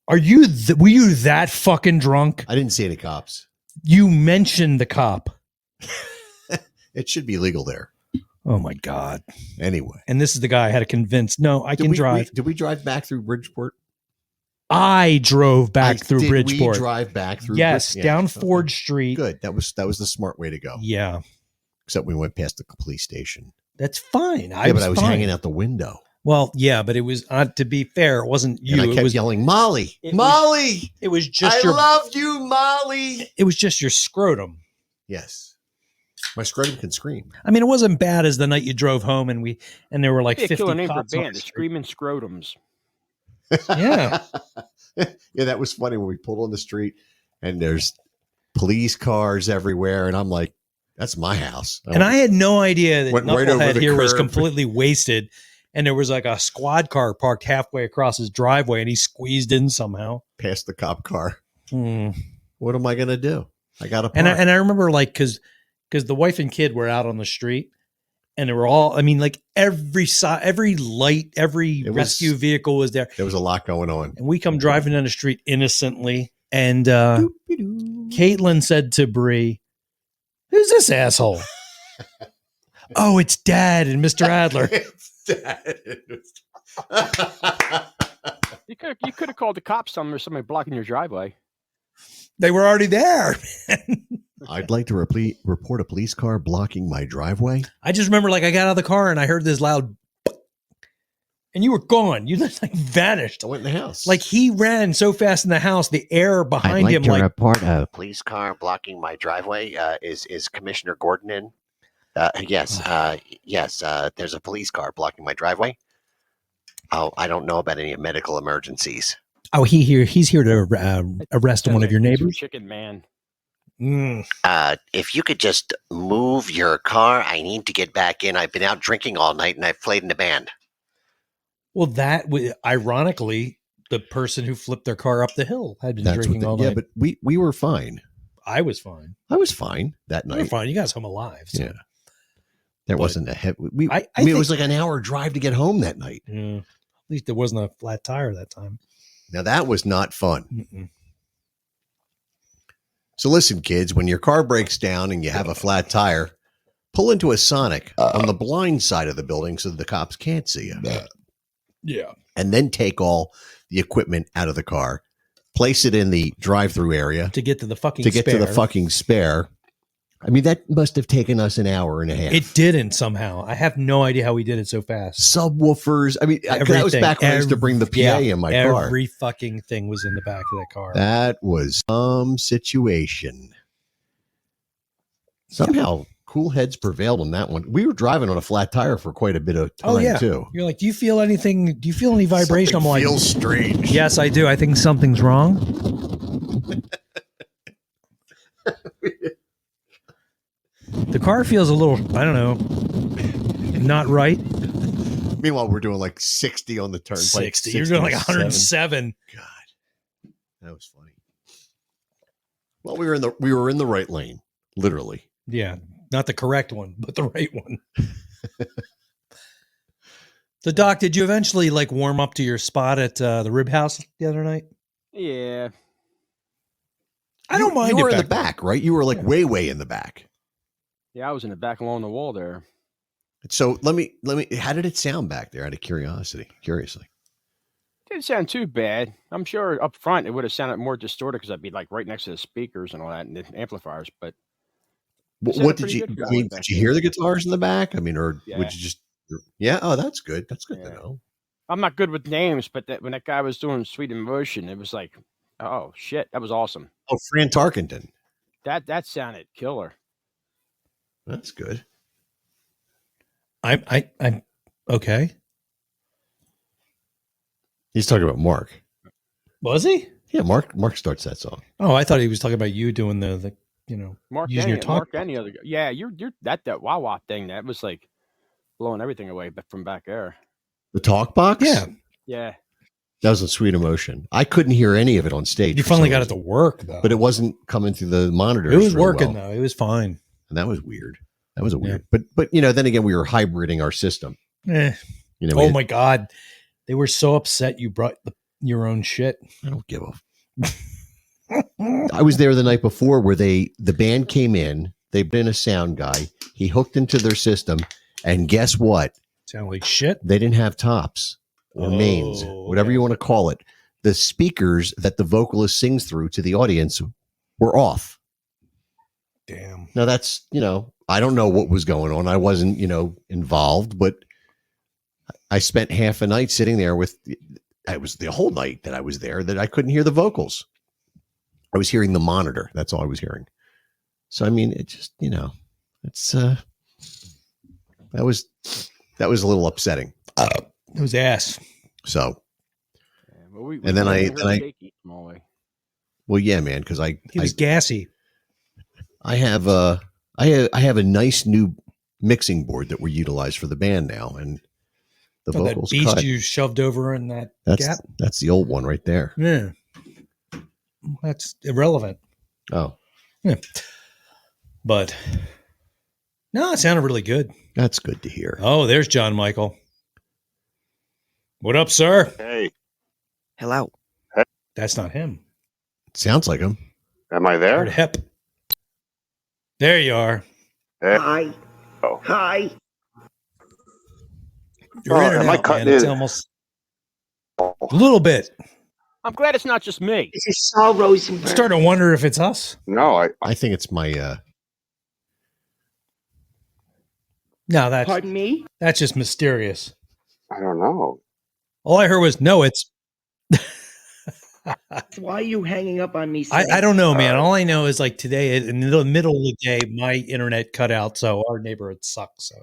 Are you, were you that fucking drunk? I didn't see any cops. You mentioned the cop. It should be legal there. Oh my God. Anyway. And this is the guy I had to convince. No, I can drive. Did we drive back through Bridgeport? I drove back through Bridgeport. We drive back through? Yes, down Ford Street. Good. That was the smart way to go. Yeah. Except we went past the police station. That's fine. But I was hanging out the window. Well, yeah, but it was, to be fair, it wasn't you. And I kept yelling, Molly, Molly. It was just I love you, Molly. It was just your scrotum. Yes. My scrotum can scream. I mean, it wasn't bad as the night you drove home and there were like 50 killer name for a cops on band, the Screaming Scrotums. Yeah. Yeah, that was funny when we pulled on the street and there's police cars everywhere. And I'm like, that's my house. I had no idea that right Knucklehead here was completely wasted. And there was like a squad car parked halfway across his driveway and he squeezed in somehow. Past the cop car. What am I going to do? I got to park. And I remember like, because the wife and kid were out on the street and they were all, I mean, like every light, every rescue vehicle was there. There was a lot going on. And we come driving down the street innocently. And Caitlin said to Bree, who's this asshole? Oh, it's Dad and Mr. Adler. You could have called the cops or somebody blocking your driveway. They were already there. I'd like to report a police car blocking my driveway. I just remember like I got out of the car and I heard this loud and you were gone. You just like vanished. I went in the house. Like he ran so fast in the house, the air behind him. I'd like to report a police car blocking my driveway. Is Commissioner Gordon in? Yes. There's a police car blocking my driveway. Oh, I don't know about any medical emergencies. Oh, he's here to arrest one of your neighbors. Chicken man. If you could just move your car, I need to get back in. I've been out drinking all night and I've played in a band. Well, ironically, the person who flipped their car up the hill had been drinking all night. Yeah, but we were fine. I was fine. I was fine that night. You were fine. You guys home alive. So. Yeah. There wasn't a heavy. I mean, it was like an hour drive to get home that night. Yeah. At least there wasn't a flat tire that time. Now that was not fun. So listen, kids, when your car breaks down and you have a flat tire, pull into a Sonic on the blind side of the building so the cops can't see you. Yeah. And then take all the equipment out of the car, place it in the drive-through area to get to the fucking spare. I mean, that must have taken us an hour and a half. It didn't somehow. I have no idea how we did it so fast. Subwoofers. I mean, that was back when I used to bring the PA in my car. Every fucking thing was in the back of that car. That was some situation. Somehow, cool heads prevailed on that one. We were driving on a flat tire for quite a bit of time, too. You're like, do you feel anything? Do you feel any vibration? Something I'm like, feels strange. Yes, I do. I think something's wrong. The car feels a little, I don't know, not right. Meanwhile, we're doing like 60 on the turnpike. 60. You're doing like 107. God, that was funny. Well, we were in the right lane, literally. Yeah, not the correct one, but the right one. So, Doc, did you eventually like warm up to your spot at the Rib House the other night? Yeah. I don't mind. You were in the back, right? You were like way in the back. Yeah, I was in the back along the wall there. So let me. How did it sound back there? Out of curiously. Didn't sound too bad. I'm sure up front it would have sounded more distorted because I'd be like right next to the speakers and all that and the amplifiers. But what did you? I mean, did you hear the guitars in the back? I mean, or would you just? Yeah. Oh, that's good. That's good to know. I'm not good with names, but when that guy was doing Sweet Emotion, it was like, oh shit, that was awesome. Oh, Fran Tarkenton. That sounded killer. That's good. I'm okay. He's talking about Mark. Was he? Yeah, Mark starts that song. Oh, I thought he was talking about you doing the Mark using your talk. Mark any other guy. Yeah, you're that wah thing that was like blowing everything away from back there. The talk box? Yeah. That was a Sweet Emotion. I couldn't hear any of it on stage. You finally got it to work though. But it wasn't coming through the monitors. It was working though. It was fine. And that was weird. That was a weird. But then again, we were hybriding our system. Oh my God. They were so upset you brought your own shit. I don't give a I was there the night before where the band came in, they put in a sound guy, he hooked into their system, and guess what? Sound like shit. They didn't have tops or mains, whatever you want to call it. The speakers that the vocalist sings through to the audience were off. Damn. Now that's, I don't know what was going on. I wasn't, involved, but I spent half a night sitting there it was the whole night that I was there that I couldn't hear the vocals. I was hearing the monitor. That's all I was hearing. So, I mean, it just, it's, that was a little upsetting. It was ass. So, well, well, yeah, man. Cause he was gassy. I have a nice new mixing board that we utilize for the band now. And the vocals that beast cut. You shoved over in that gap. That's the old one right there. Yeah. That's irrelevant. Oh. Yeah. But no, it sounded really good. That's good to hear. Oh, there's John Michael. What up, sir? Hey. Hello. That's not him. Sounds like him. Am I there? Hep. There you are. Hey. Hi. Oh. Hi. You're in and am I out, cutting man. It's in? almost a little bit. I'm glad it's not just me. This is Saul Rosenberg. I'm starting to wonder if it's us. No, I think it's my No, that's Pardon me? That's just mysterious. I don't know. All I heard was no, it's Why are you hanging up on me? I don't know, man. All I know is like today in the middle of the day, my internet cut out, so our neighborhood sucks. So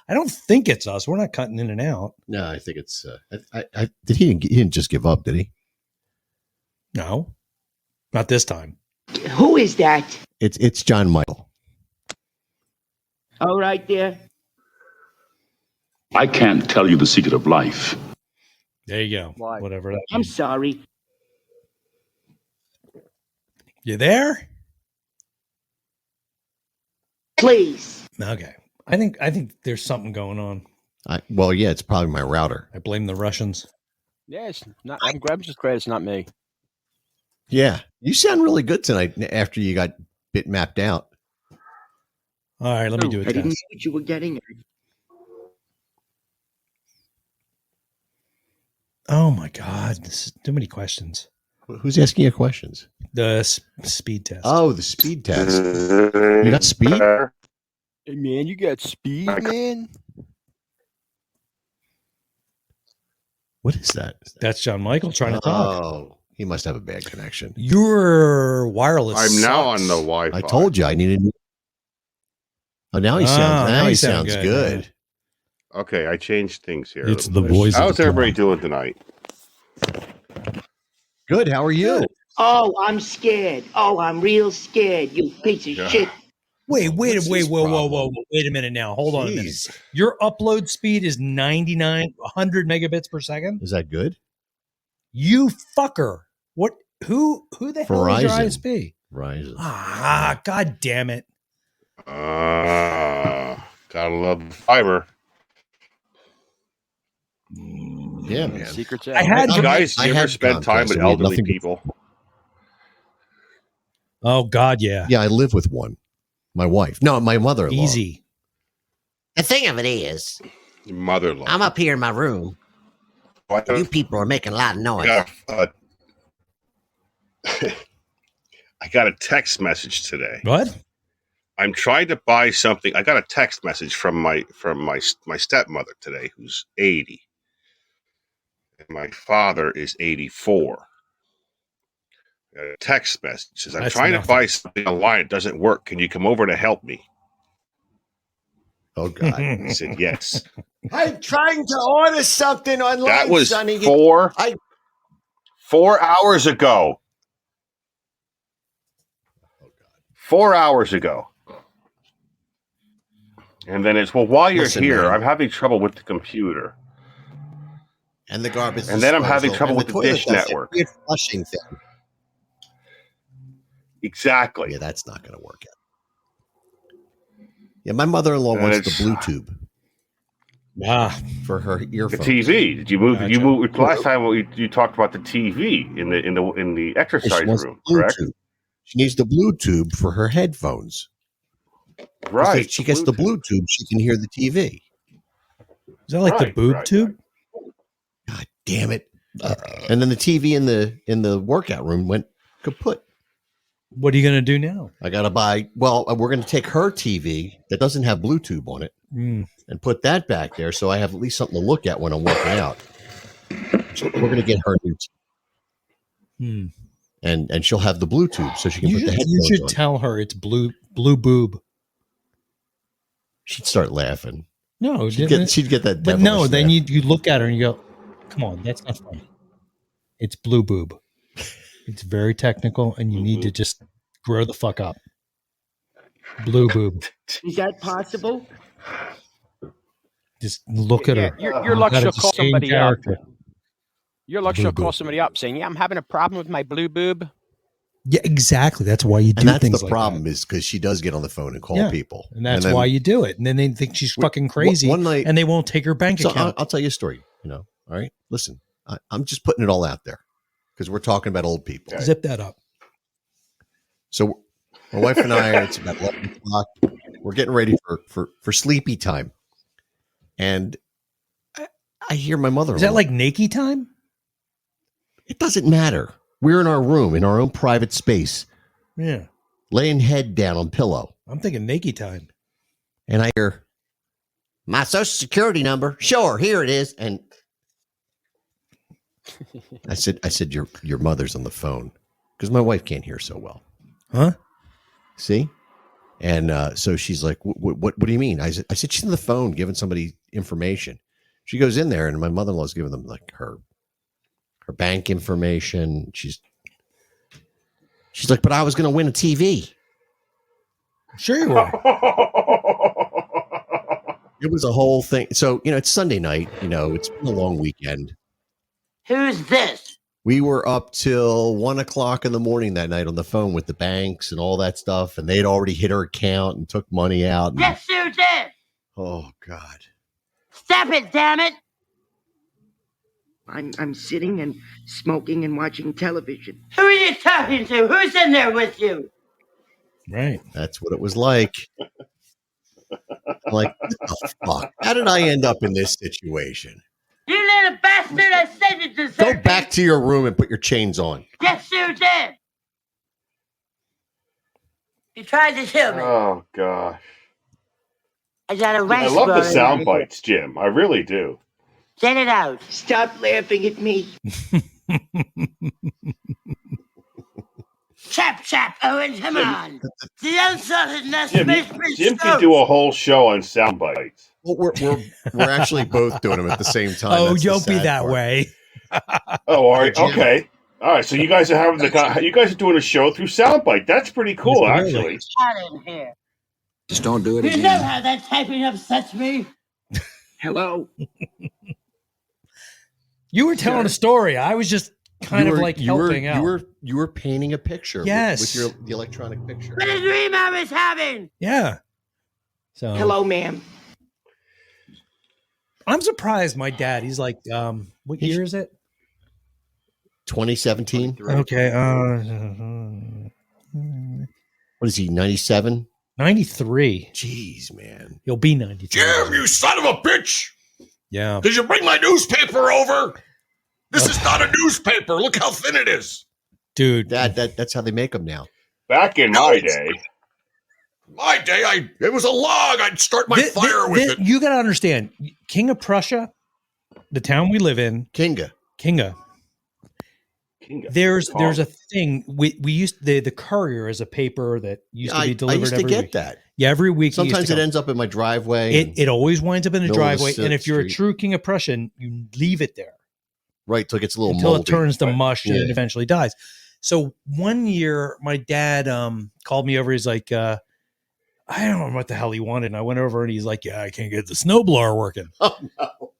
I don't think it's us. We're not cutting in and out. No, I think it's. He didn't just give up, did he? No, not this time. Who is that? It's John Michael. Oh, right there. I can't tell you the secret of life. There you go. Why? Whatever that I'm means. sorry. You there? Please. Okay. I think there's something going on. Well, yeah, it's probably my router. I blame the Russians. Yeah, it's not. I'm just glad it's not me. Yeah, you sound really good tonight after you got mapped out. All right, let me do a I didn't know test. what you were getting. Oh my God, this is too many questions. Who's asking you questions? The speed test. Oh, the speed test. You got speed? Hey, man, you got speed, man. What is that? That's John Michael trying to talk. Oh, he must have a bad connection. Your wireless. I'm now sucks. on the Wi-Fi. I told you I needed. Oh, now he sounds. Now he sounds good. Okay, I changed things here. It's the voice. How's everybody doing tonight? Good. How are you? Oh, I'm scared. Oh, I'm real scared. You piece of shit. Wait, whoa, problem? wait a minute now. Hold on a minute. Jeez. Your upload speed is 100 megabits per second. Is that good? You fucker. What? Who the hell is your Verizon. ISP? Verizon. Ah, God damn it. Gotta love the fiber. Yeah, man. Secrets I had You guys, I you ever had spend time Comcast, with and we had elderly nothing but- people? Oh, God, yeah. Yeah, I live with one. My wife. No, my mother-in-law. Easy. The thing of it is, Your mother-in-law. I'm up here in my room. You people are making a lot of noise. I got a text message today. What? I'm trying to buy something. I got a text message from my stepmother today, who's 80, and my father is 84. A text message says, "I'm That's trying nothing. to buy something online. It doesn't work. Can you come over to help me?" Oh God! I said yes. I'm trying to order something online, That was Sonny. 4 hours ago. 4 hours ago. And then it's, well, while you're Listen, here, man. I'm having trouble with the computer. And the garbage. And then I'm having disposal, trouble and with the toilet Dish does that Network. weird flushing thing. Exactly. Yeah, that's not going to work out. Yeah, my mother-in-law And wants it's- the Bluetooth for her The earphones. TV. Did you move? Gotcha. You moved last time. You talked about the TV in the Yeah, exercise she wants room, the correct? Bluetooth. She needs the Bluetooth for her headphones. Right. If she gets the Bluetooth, she can hear the TV. Is that like the Right, boob right, tube? God damn it! And then the TV in the workout room went kaput. What are you going to do now? I got to buy. Well, we're going to take her TV that doesn't have Bluetooth on it Mm. and put that back there, so I have at least something to look at when I'm working out. We're going to get her new TV, and she'll have the Bluetooth, so she can You put the should, headphones you should on. tell her it's blue boob. She'd start laughing. No, She'd get that. But no, devilish then laugh. you look at her and you go, "Come on, that's not funny. It's blue boob. It's very technical, and you need to just grow the fuck up." Blue boob. Is that possible? Just look at her. You're lucky That she'll is the call same somebody character. up. You're lucky she'll call somebody up saying, "Yeah, I'm having a problem with my blue boob." Yeah, exactly. That's why you do And that's things the like problem is because she does get on the phone and call Yeah, people, and that's then- why you do it. And then they think she's fucking crazy. One night, and they won't take her bank So account. I'll tell you a story. All right. Listen, I'm just putting it all out there because we're talking about old people. Zip that up. So my wife and I, it's about 11 o'clock. We're getting ready for sleepy time, and I hear my mother. Is that like naked time? It doesn't matter. We're in our room, in our own private space, Yeah, laying head down on pillow, I'm thinking naked time. and I hear my social security number. Sure, here it is. And I said, your mother's on the phone because my wife can't hear so well. Huh? See? And so she's like, what do you mean? I said, she's on the phone giving somebody information. She goes in there, and my mother-in-law's giving them like her bank information. She's She's like, but I was going to win a TV. Sure you were. It was a whole thing. So, it's Sunday night. It's been a long weekend. Who's this? We were up till 1 o'clock in the morning that night on the phone with the banks and all that stuff. And they'd already hit her account and took money out. And, Yes, you did. oh, God. Stop it, damn it. I'm sitting and smoking and watching television. Who are you talking to? Who's in there with you? Right. That's what it was like. I'm like, what the fuck? How did I end up in this situation? You little bastard, I said you deserved Go back to your room and put your chains on. Yes, you did. You tried to kill me. Oh gosh. I got a I race love the ball sound in bites, Jim. I really do. Get it out. Stop laughing at me. Chap, Owen, come on. The unsaltedness makes me Jim so... could do a whole show on sound bites. Well, we're actually both doing them at the same time. Oh, That's the don't be sad that part. way. Oh, all right. Okay. All right. So you guys are having you guys are doing a show through soundbite. That's pretty cool, actually. Hot in here. Just don't do it You again. know how that typing upsets me. Hello. You were telling a story. I was just kind of like helping out. You were painting a picture. Yes. With the electronic picture. What a dream I was having. Yeah. So Hello, ma'am. I'm surprised my dad, he's like, what year is it? 2017. Okay. What is he? 97. 93. Jeez, man. He'll be 93. Jim, you son of a bitch! Yeah. Did you bring my newspaper over? This is not a newspaper. Look how thin it is. Dude. That's how they make them now. Back in my day. My day, it was a log. I'd start my fire with it. You got to understand, King of Prussia, the town we live in. Kinga. There's a thing we used the Courier is a paper that used to be delivered. I used to every get week. that. Yeah, every week. Sometimes it ends up in my driveway. It always winds up in the middle of the driveway, and if you're a street. true King of Prussia, you leave it there Right, till it gets a little until moldy. it turns to mush and Yeah. it eventually dies. So one year, my dad called me over. He's like, I don't know what the hell he wanted, and I went over and he's like, yeah, I can't get the snowblower working. Oh no.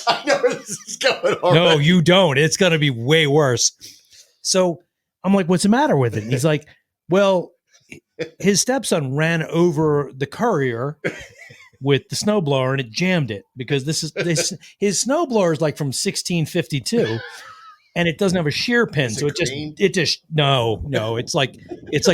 I know where this is going on. No, you don't. It's going to be way worse. So I'm like, what's the matter with it? And he's like, well, his stepson ran over the Courier with the snowblower and it jammed it because his snowblower is like from 1652 and it doesn't have a shear pin. So no, it's like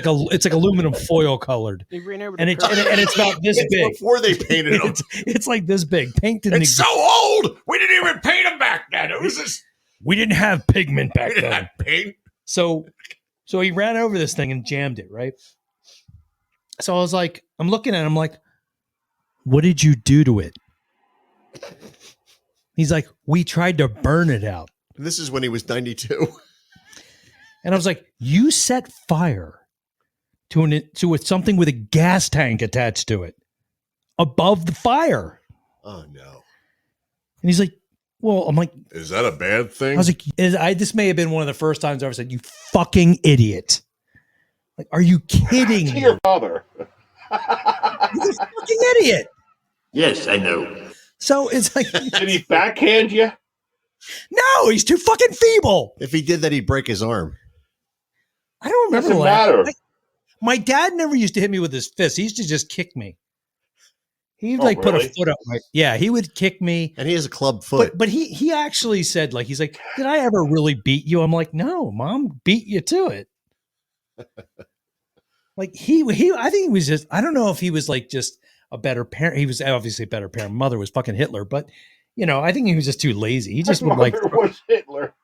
aluminum foil colored. And it's about this big. Before they painted them. It's like this big. Painted. It's so old. We didn't even paint them back then. It was just. We didn't have pigment back We didn't then. have paint. So he ran over this thing and jammed it, right? So I was like, I'm looking at him like, what did you do to it? He's like, we tried to burn it out. And this is when he was 92. And I was like, you set fire to something with a gas tank attached to it above the fire. Oh no. And he's like, well, I'm like, is that a bad thing? I was like, this may have been one of the first times I ever said, you fucking idiot. Like, are you kidding me? Your father. You're a fucking idiot. Yes, I know. So it's like, did he backhand you? No, he's too fucking feeble. If he did that, he'd break his arm. I don't remember Doesn't matter. My dad never used to hit me with his fist. He used to just kick me. He'd put a foot up. Yeah, he would kick me. And he has a club foot. But he actually said, he's like, did I ever really beat you? I'm like, no, Mom beat you to it. I think he was just, I don't know if he was just a better parent. He was obviously a better parent. Mother was fucking Hitler, but I think he was just too lazy. He just would was Hitler.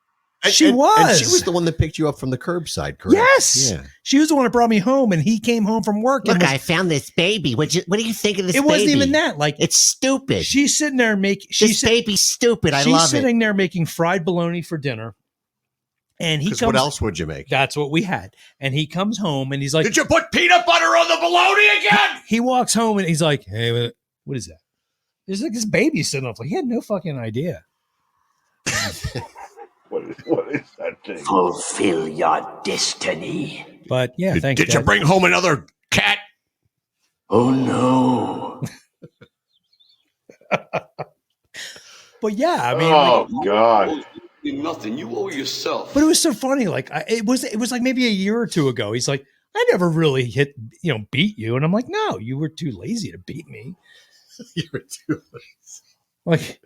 She was. And she was the one that picked you up from the curbside, correct? Yes. Yeah. She was the one that brought me home, and he came home from work. Look, I found this baby. What do you think of this baby? It wasn't even that. It's stupid. She's sitting there This baby's stupid. I love it. She's sitting there making fried bologna for dinner. And he comes. What else would you make? That's what we had. And he comes home and he's like, did you put peanut butter on the bologna again? He walks home and he's like, hey, what is that? There's this baby sitting up. He had no fucking idea. What What is that thing? Fulfill your destiny. But yeah, thanks. Did you Dad. bring home another cat? Oh no. But yeah, I mean, Oh God. Nothing. You owe yourself. but it was so funny. Like it was like maybe a year or two ago. He's like, I never really beat you, and I'm like, no, you were too lazy to beat me. You were too lazy. Like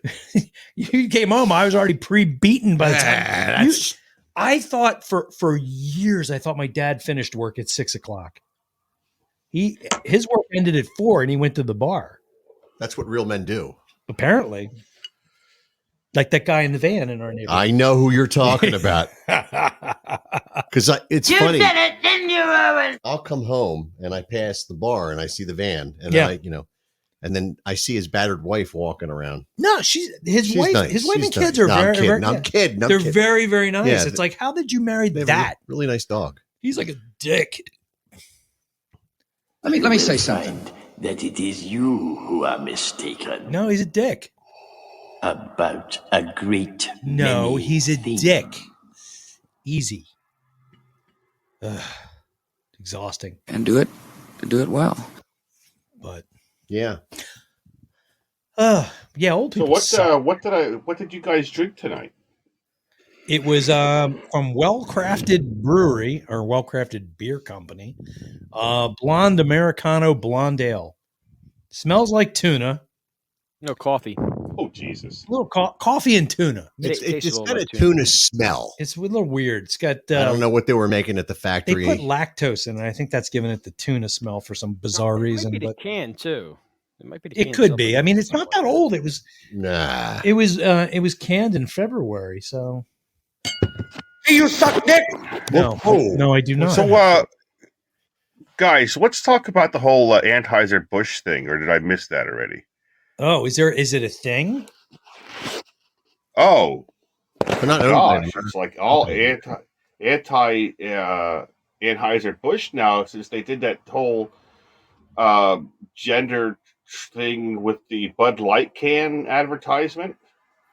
you came home, I was already pre-beaten by the time. I thought for years, I thought my dad finished work at 6 o'clock. His work ended at 4, and he went to the bar. That's what real men do. Apparently, like that guy in the van in our neighborhood. I know who you're talking about. Because it's funny. You did it, didn't you, Owen? I'll come home and I pass the bar and I see the van, and and then I see his battered wife walking around. No, his wife. Nice. His wife She's and kids nice. are No, very. I'm kidding. Very, I'm kidding. I'm They're kidding. very, very nice. Yeah, it's like, how did you marry They have that? a really nice dog. He's like a dick. Let me say something. That it is you who are mistaken. No, he's a dick. About a great No, many he's a things. dick. Easy. Ugh, exhausting. And do it well. But yeah. Yeah, old So people. what did you guys drink tonight? It was from Well Crafted Brewery or Well Crafted Beer Company. Blonde Americano Blonde Ale. Smells like tuna. No coffee. Oh Jesus! A little coffee and tuna. It's got a tuna smell. It's a little weird. It's got. I don't know what they were making at the They factory. put lactose in it. I think that's giving it the tuna smell for some bizarre reason. Might be the But can too. It might be. The it can could itself. be. I mean, it's not that old. It was. Nah. It was canned in February. So. Do you suck dick? No, no, I do not. So, guys, let's talk about the whole Anheuser-Busch thing, or did I miss that already? Oh, is it a thing? Oh, not gosh, it's like all anti Anheuser-Busch now, since they did that whole gender thing with the Bud Light can advertisement.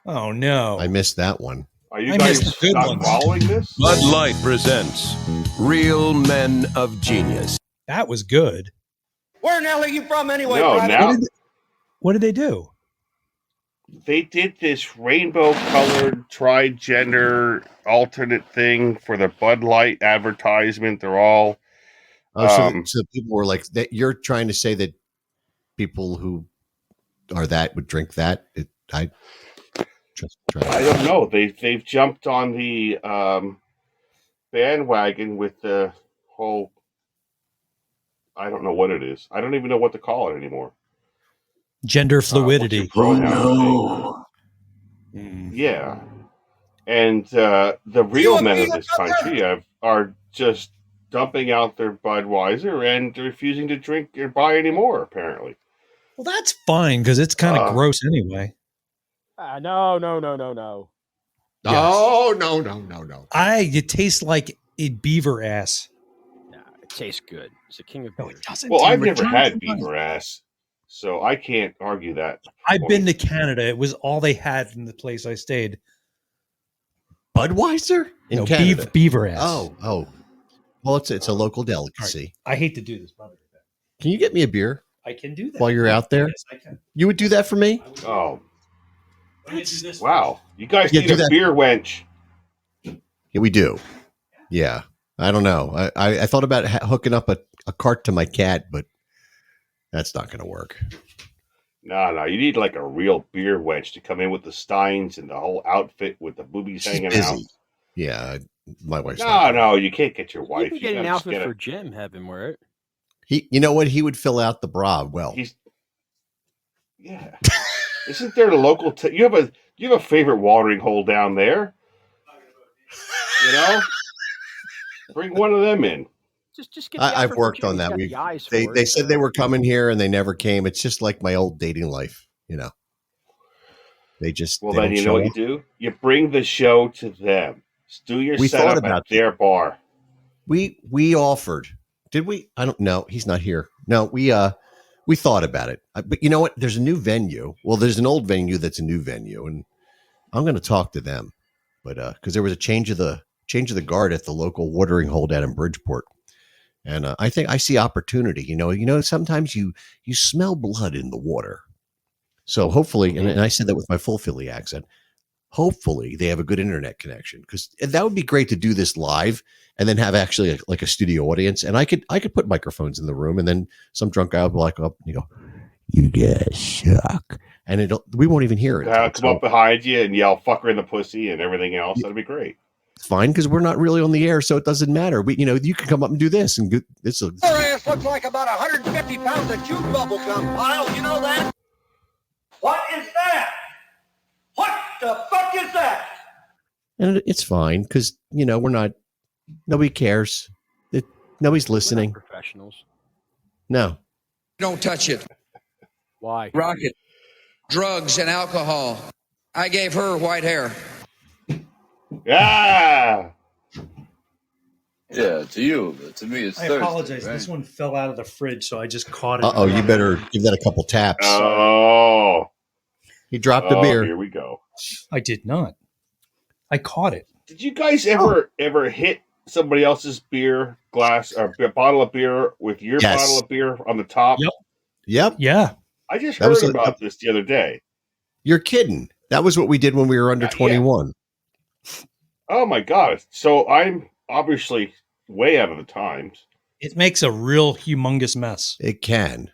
Oh no, I missed that one. Are you guys not following this? Bud Light presents Real Men of Genius. That was good. Where in the hell are you from anyway, No, Private? now What did they do? they did this rainbow-colored tri-gender alternate thing for the Bud Light advertisement. They're all so people were like that. You're trying to say that people who are that would drink that? I don't know. They've jumped on the bandwagon with the whole. I don't know what it is. I don't even know what to call it anymore. Gender fluidity. Yeah, and the real men of this country are just dumping out their Budweiser and refusing to drink or buy anymore. Apparently. Well, that's fine because it's kind of gross anyway. No. Oh, no. It tastes like a beaver ass. Nah, it tastes good. It's the king of beer. No, it doesn't. Well, I've Tim. never had beaver ass, so I can't argue that. I've been to Canada. It was all they had in the place I stayed. Budweiser in No, Canada. beaver ass. Oh. Well, it's a local delicacy. I hate to do this, brother. Can you get me a beer I can do that while you're out there? Yes, I can. You would do that for me? Oh, Let me do this. wow! You guys Yeah, need do a that. beer wench. Yeah, we do. Yeah. I don't know. I thought about hooking up a cart to my cat, but that's not going to work. No, you need like a real beer wench to come in with the steins and the whole outfit with the boobies hanging out. Yeah, my wife's No, you can't get your You wife. can You get an gotta just outfit get for a- Jim. Have him wear it. You know what? He would fill out the bra well. Yeah. Isn't there a local? You have a favorite watering hole down there? You know, bring one of them in. Just get. I've worked on that. They said they were coming here and they never came. It's just like my old dating life, you know. They just Well, they then don't you know show what you up. do? You bring the show to them. Do your We thought setup about at their bar. We offered. Did we? I don't know. He's not here. No, we thought about it. But you know what? There's a new venue. Well, there's an old venue that's a new venue, and I'm going to talk to them but because there was a change of the guard at the local watering hole down in Bridgeport, and I think I see opportunity. Sometimes you smell blood in the water, so hopefully, and I said that with my full Philly accent. Hopefully, they have a good internet connection, because that would be great to do this live and then have actually like a studio audience, and I could put microphones in the room, and then some drunk guy will be like up and you go, "You guys suck," and we won't even hear it. Come up behind you and yell "fuck her in the pussy" and everything else. That'd be great. It's fine because we're not really on the air, so it doesn't matter. You can come up and do this, and this. Your ass looks like about 150 pounds of chewed bubble gum, Lyle. You know that? What is that? What the fuck is that? And it's fine because we're not. Nobody cares. Nobody's listening. Professionals. No. Don't touch it. Why? Rocket, drugs, and alcohol. I gave her white hair. Yeah. Yeah, to you, but to me it's I Thursday. apologize. Right? This one fell out of the fridge, so I just caught it. You better give that a couple taps. Oh. He dropped a beer. Here we go. I did not. I caught it. Did you guys ever hit somebody else's beer glass or bottle of beer with your bottle of beer on the top? Yep. Yeah. I just heard about this the other day. You're kidding. That was what we did when we were under 21. Oh my God. So I'm obviously way out of the times. It makes a real humongous mess. It can.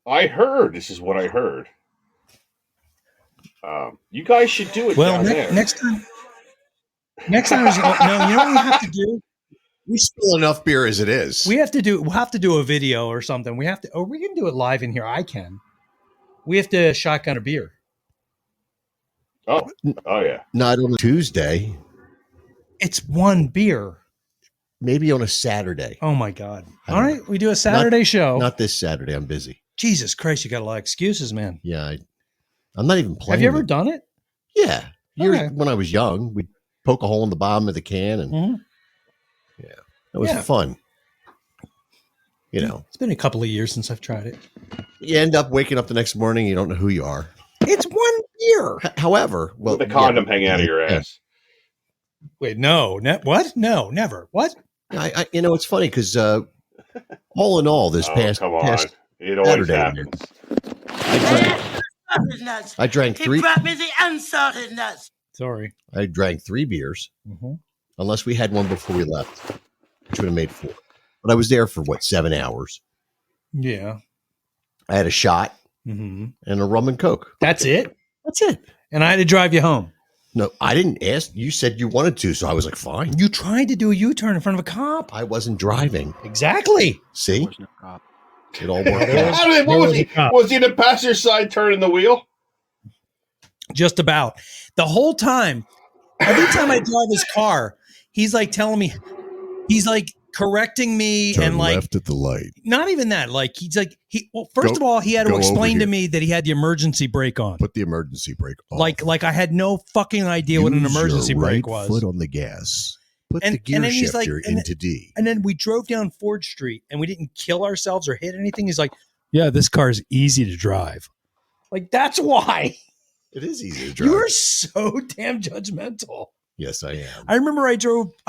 I heard. This is what I heard. You guys should do it. Well, down there. next time. Next time, you know what we have to do? We spill enough beer as it is. We'll have to do a video or something. We can do it live in here. I can. We have to shotgun a beer. Oh yeah. Not on a Tuesday. It's one beer. Maybe on a Saturday. Oh my God. All right. We do a Saturday show. Not this Saturday. I'm busy. Jesus Christ. You got a lot of excuses, man. Yeah. I'm not even playing. Have you ever done it? Yeah. Years Okay. when I was young, we'd poke a hole in the bottom of the can and it was fun. It's been a couple of years since I've tried it. You end up waking up the next morning, you don't know who you are. It's one beer. However, with the condom hanging out of your ass. Wait, no, what? No, never. What? I it's funny because all in all, this past It always Saturday, happens. I drank three. He brought me the unsalted nuts. Sorry. I drank 3 beers, unless we had one before we left, which would have made 4. But I was there for 7 hours. Yeah. I had a shot and a rum and coke. That's it. That's it. And I had to drive you home. No, I didn't ask. You said you wanted to, so I was like, fine. You tried to do a U-turn in front of a cop. I wasn't driving. Exactly. See? It all worked out. I mean, what was he? Was he in the passenger side turning the wheel? Just about. The whole time, every time I drive his car, he's like telling me, he's like correcting me Turn and like left at the light. not even that. Like he's like first of all, he had to go explain over to here. me that he had the emergency brake on. Put the emergency brake on. Like I had no fucking idea what an Use emergency your brake right was. Foot on the gas. Put the And gear then he's like, shifter and into D. And then we drove down Ford Street and we didn't kill ourselves or hit anything. He's like, yeah, this car is easy to drive. Like, that's why. It is easy to drive. You are so damn judgmental. Yes, I am. I remember I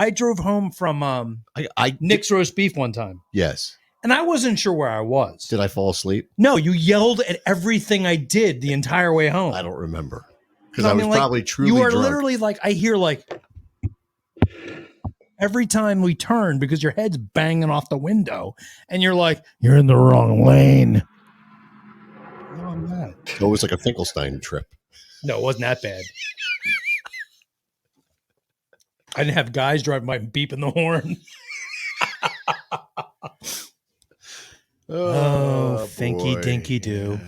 drove home from Nick's roast beef one time. Yes. And I wasn't sure where I was. Did I fall asleep? No, you yelled at everything I did the entire way home. I don't remember. Because I was probably truly you are drunk. literally like, I hear like every time we turn because your head's banging off the window and you're like, you're in the wrong lane. No, I'm not. It was like a Finkelstein trip. No, it wasn't that bad. I didn't have guys driving by beeping the horn. Oh, finky boy. dinky do.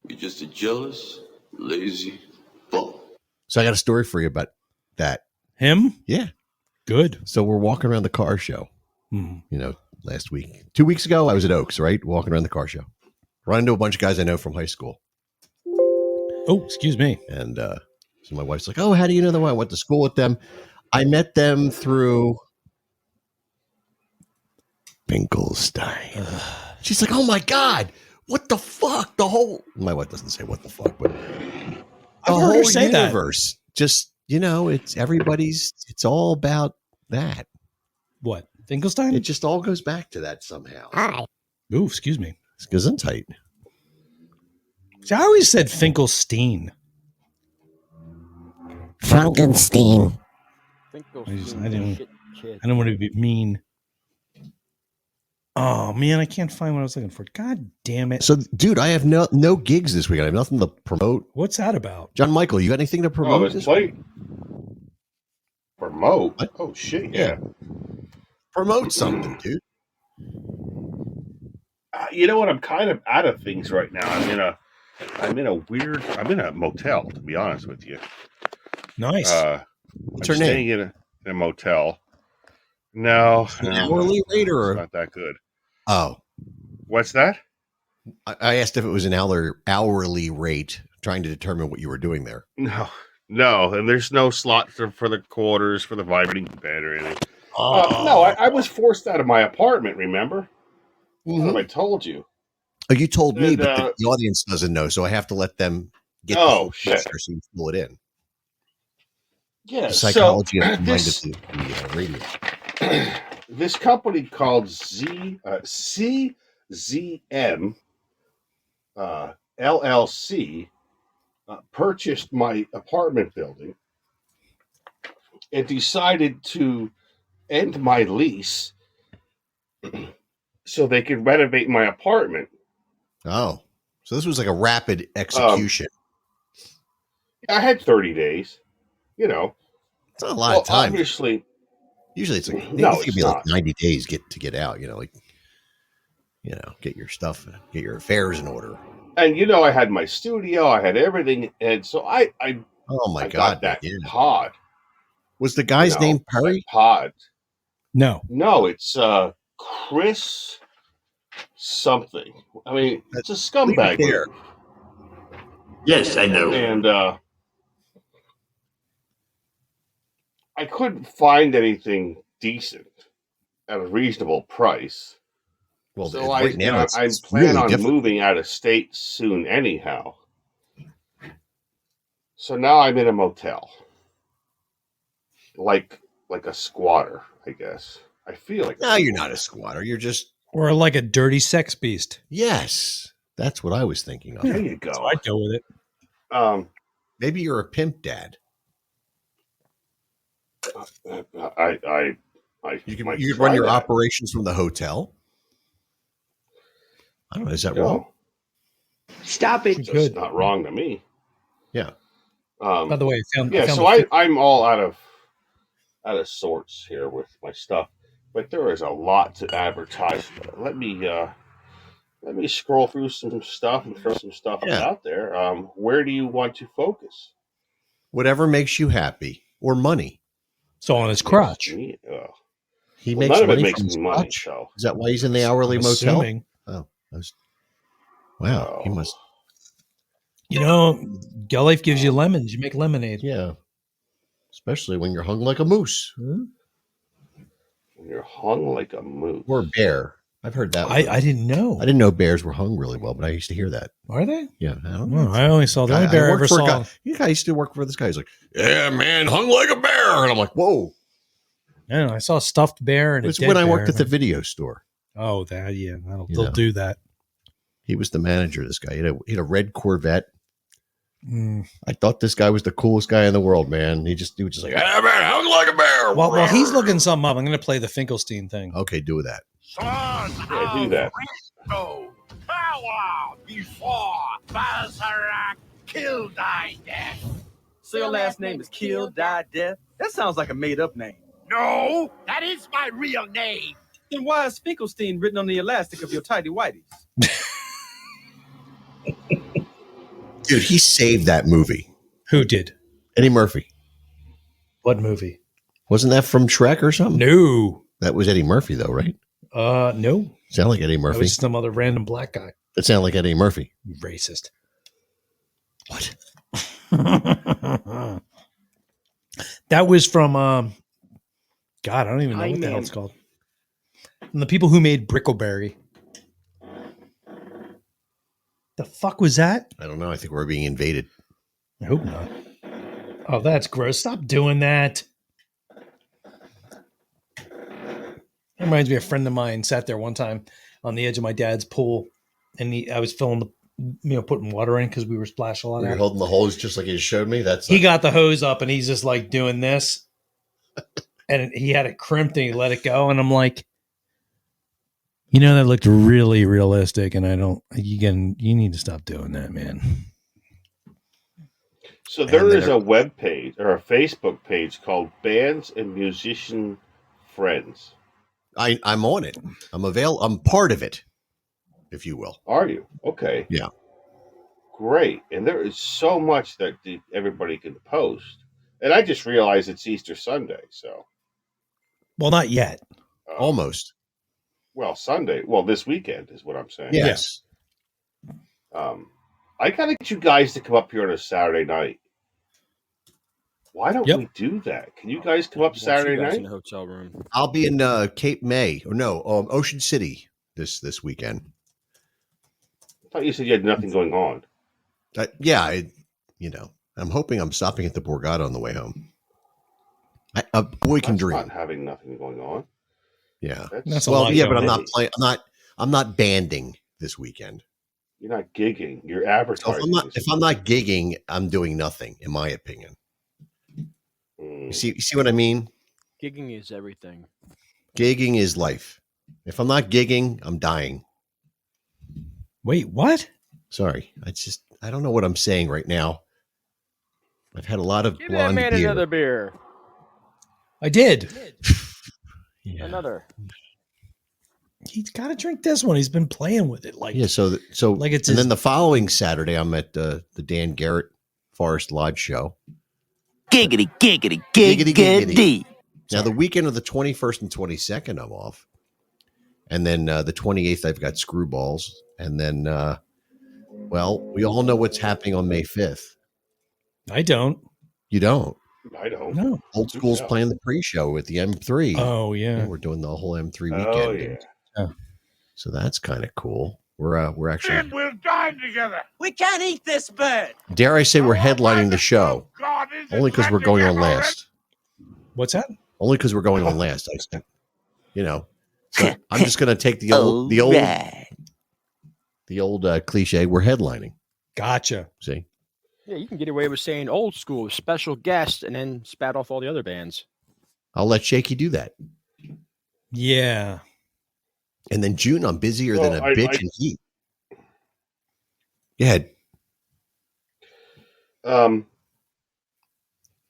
You're just a jealous, lazy bum. So I got a story for you about that. Him? Yeah. Good. So we're walking around the car show. Last week. 2 weeks ago, I was at Oaks, right? Walking around the car show. Run into a bunch of guys I know from high school. Oh, excuse me. And so my wife's like, oh, how do you know them? I went to school with them. I met them through Finkelstein. She's like, oh my God, what the fuck? My wife doesn't say what the fuck, but the I've heard her whole say that. universe just You know, it's all about that. What? Finkelstein? It just all goes back to that somehow. Hi. Ooh, excuse me. It's Gesundheit. See, I always said Finkelstein. Frankenstein. I didn't want to be mean. Oh man, I can't find what I was looking for. God damn it! So, dude, I have no gigs this week. I have nothing to promote. What's that about? John Michael, you got anything to promote? there's this plenty. week? Promote? What? Oh shit! Yeah. Promote something, dude. You know what? I'm kind of out of things right now. I'm in a motel, to be honest with you. Nice. What's I'm her name? staying in a motel. No, An hourly rate or it's not that good. Oh, what's that? I asked if it was an hourly rate, trying to determine what you were doing there. No, and there's no slot for the quarters for the vibrating bed or anything. Oh. No, I was forced out of my apartment. Remember? Mm-hmm. I told you. Oh, you told me, And, but the audience doesn't know, so I have to let them get shit. the so you can fill it in. Yeah, the psychology so of the mind of the radio. This company called CZM LLC purchased my apartment building and decided to end my lease so they could renovate my apartment. Oh, so this was like a rapid execution. I had 30 days. You know, it's not a lot of time. Obviously, usually it's like no, it could be like 90 days to get out. You know, like get your stuff, get your affairs in order. And I had my studio, I had everything, and so I oh my I god, got that pod. Was the guy's name Perry? Pod. No, it's Chris something. I mean, it's a scumbag. There. Yes, I know. And I couldn't find anything decent at a reasonable price. Well, so right now I plan on moving out of state soon anyhow. So now I'm in a motel. Like a squatter, I guess. I feel like no, you're not a squatter. You're just or like a dirty sex beast. Yes, that's what I was thinking of. There you go. So I'd go with it. Maybe you're a pimp dad. You could run your operations from the hotel. I don't know. Is that wrong? Stop it. It's not wrong to me. Yeah. By the way, I'm all out of sorts here with my stuff, but there is a lot to advertise. Let me scroll through some stuff and throw some stuff out there. Where do you want to focus? Whatever makes you happy, or money. So on his crotch. He makes none of money it makes from his me money. crotch? So Is that why he's in the hourly I'm motel? assuming. Oh, wow. He must. Gal Life gives you lemons. You make lemonade. Yeah. Especially when you're hung like a moose. When you're hung like a moose. Or a bear. I've heard that. I didn't know. I didn't know bears were hung really well, but I used to hear that. Are they? Yeah. I don't know. I only saw the only bear I ever saw. I used to work for this guy. He's like, yeah, man, hung like a bear. And I'm like, whoa. I saw a stuffed bear and It's a dead when I bear. worked at the video store. Oh, that, yeah. They'll do that. He was the manager, this guy. He had a red Corvette. Mm. I thought this guy was the coolest guy in the world, man. He was just like, hey, man, hung like a bear. While he's looking something up, I'm going to play the Finkelstein thing. Okay, do that. Yeah, do that. Power before Bazarac kill thy death. So your last name is Kill, Die, Death? That sounds like a made-up name. No, that is my real name. Then why is Finkelstein written on the elastic of your tighty-whities? Dude, he saved that movie. Who did? Eddie Murphy. What movie? Wasn't that from Shrek or something? No. That was Eddie Murphy, though, right? No. Sound like Eddie That Murphy. was some other random black guy. That sounded like Eddie Murphy. Racist. What? That was from, God, I don't even know what the hell it's called. From the people who made Brickleberry. The fuck was that? I don't know. I think we're being invaded. I hope not. Oh, that's gross. Stop doing that. It reminds me of a friend of mine sat there one time on the edge of my dad's pool, and I was filling the, putting water in because we were splashing a lot. Were you out. holding the hose just like you showed me? He got the hose up and he's just like doing this, and he had it crimped and he let it go, and I'm like, that looked really realistic, and you need to stop doing that, man. So there is a web page or a Facebook page called Bands and Musician Friends. I'm on it. I'm part of it, if you will. Are you? Okay. Yeah. Great. And there is so much that everybody can post. And I just realized it's Easter Sunday, so. Well, not yet. Almost. Well, Sunday. Well, this weekend is what I'm saying. Yes. I got to get you guys to come up here on a Saturday night. Why don't we do that? Can you guys come up Saturday night? In the hotel room. I'll be in Cape May, or no, Ocean City this weekend. I thought you said you had nothing going on. I'm hoping I'm stopping at the Borgata on the way home. A boy can dream. Not having nothing going on. Yeah. That's but I'm not playing. I'm not banding this weekend. You're not gigging. You're advertising. So if I'm not gigging, I'm doing nothing, in my opinion. You see what I mean? Gigging is everything. Gigging is life. If I'm not gigging, I'm dying. Wait, what? Sorry. I don't know what I'm saying right now. I've had a lot of Give that man beer. another beer. I did. Yeah. Another. He's got to drink this one. He's been playing with it. So like it's. And then the following Saturday, I'm at the Dan Garrett Forest Lodge show. Giggity, giggity, giggity. Now, the weekend of the 21st and 22nd, I'm off. And then the 28th, I've got Screwballs. And then, we all know what's happening on May 5th. I don't. You don't? I don't. No. Old School's playing the pre-show with the M3. Oh, yeah. And we're doing the whole M3 weekend. Oh, yeah. So that's kind of cool. We're actually... Then we'll dine together. We can't eat this bird. Dare I say we're headlining the show. Only because we're going on last. What's that? Only because we're going on last. So I'm just going to take the old cliche. We're headlining. Gotcha. See? Yeah, you can get away with saying Old School, special guest, and then spat off all the other bands. I'll let Shaky do that. Yeah. And then June, I'm busier than a bitch in heat. Go ahead.